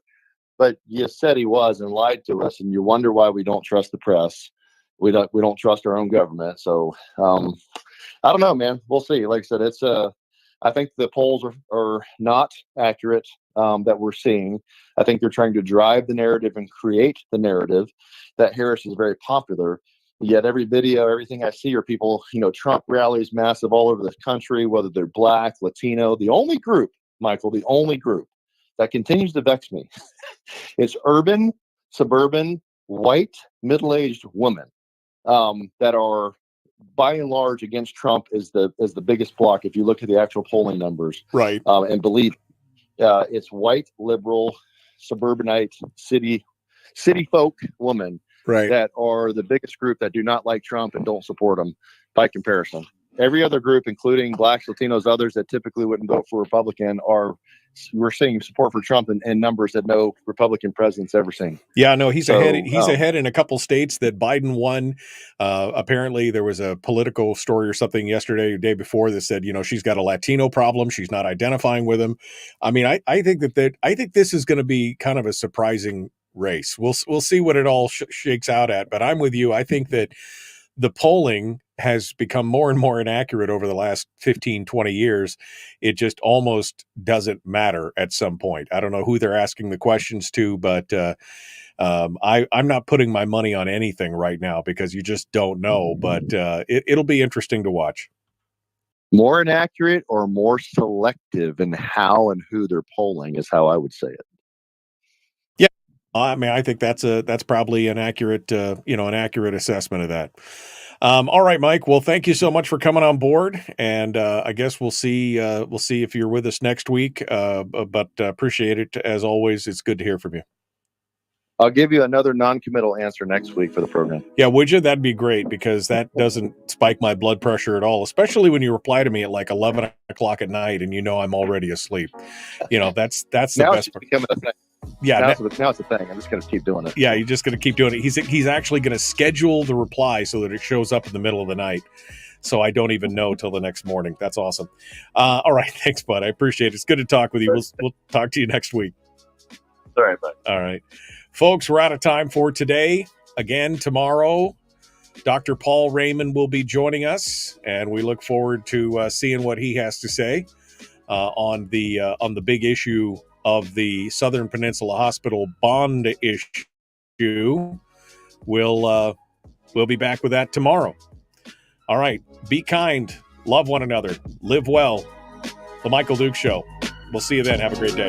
S9: but you said he was and lied to us, and you wonder why we don't trust the press. We don't trust our own government. So I don't know, man. We'll see. Like I said, it's I think the polls are not accurate that we're seeing. I think they're trying to drive the narrative and create the narrative that Harris is very popular. Yet every video, everything I see are people, Trump rallies massive all over the country, whether they're Black, Latino. The only group, Michael, the only group that continues to vex me is urban, suburban, white, middle-aged women that are, by and large, against Trump is the biggest block. If you look at the actual polling numbers,
S7: Right.
S9: And believe it's white, liberal, suburbanite, city folk women,
S7: Right.
S9: that are the biggest group that do not like Trump and don't support him by comparison. Every other group, including Blacks, Latinos, others that typically wouldn't vote for Republican, we're seeing support for Trump in numbers that no Republican president's ever seen.
S7: Yeah, no, he's ahead. He's ahead in a couple states that Biden won. Apparently, there was a political story or something yesterday or day before that said, she's got a Latino problem. She's not identifying with him. I mean, I think I think this is going to be kind of a surprising race. We'll see what it all shakes out at. But I'm with you. I think that the polling has become more and more inaccurate over the last 15, 20 years. It just almost doesn't matter at some point. I don't know who they're asking the questions to, but I'm not putting my money on anything right now because you just don't know. But it'll be interesting to watch.
S9: More inaccurate or more selective in how and who they're polling is how I would say it.
S7: Yeah, I mean, I think that's probably an accurate assessment of that. All right, Mike. Well, thank you so much for coming on board, and I guess we'll see if you're with us next week. But appreciate it as always. It's good to hear from you.
S9: I'll give you another non-committal answer next week for the program.
S7: Yeah, would you? That'd be great because that doesn't spike my blood pressure at all, especially when you reply to me at like 11 o'clock at night and I'm already asleep. That's the
S9: now
S7: best
S9: it's becoming a thing.
S7: Yeah,
S9: now it's a thing. I'm just going to keep doing it.
S7: Yeah, you're just going to keep doing it. He's actually going to schedule the reply so that it shows up in the middle of the night. So I don't even know till the next morning. That's awesome. All right, thanks, bud. I appreciate it. It's good to talk with you. We'll talk to you next week.
S9: All right, bud.
S7: All right. Folks, we're out of time for today. Again, tomorrow, Dr. Paul Raymond will be joining us, and we look forward to seeing what he has to say on the big issue of the Southern Peninsula Hospital bond issue. We'll be back with that tomorrow. All right. Be kind. Love one another. Live well. The Michael Duke Show. We'll see you then. Have a great day.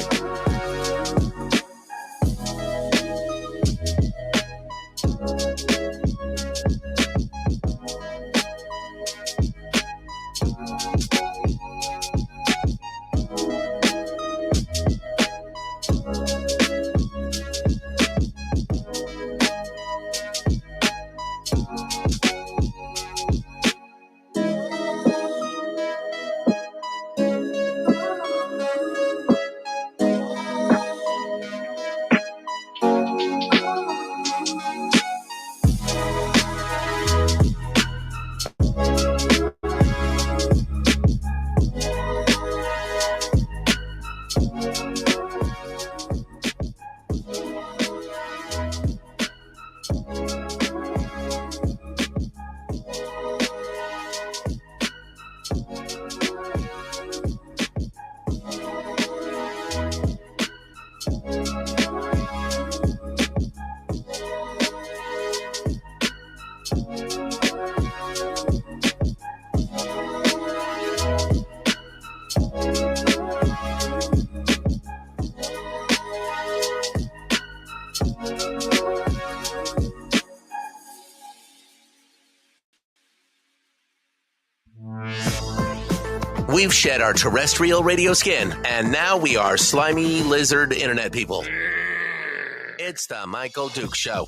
S1: We've shed our terrestrial radio skin, and now we are slimy lizard internet people. It's the Michael Duke Show.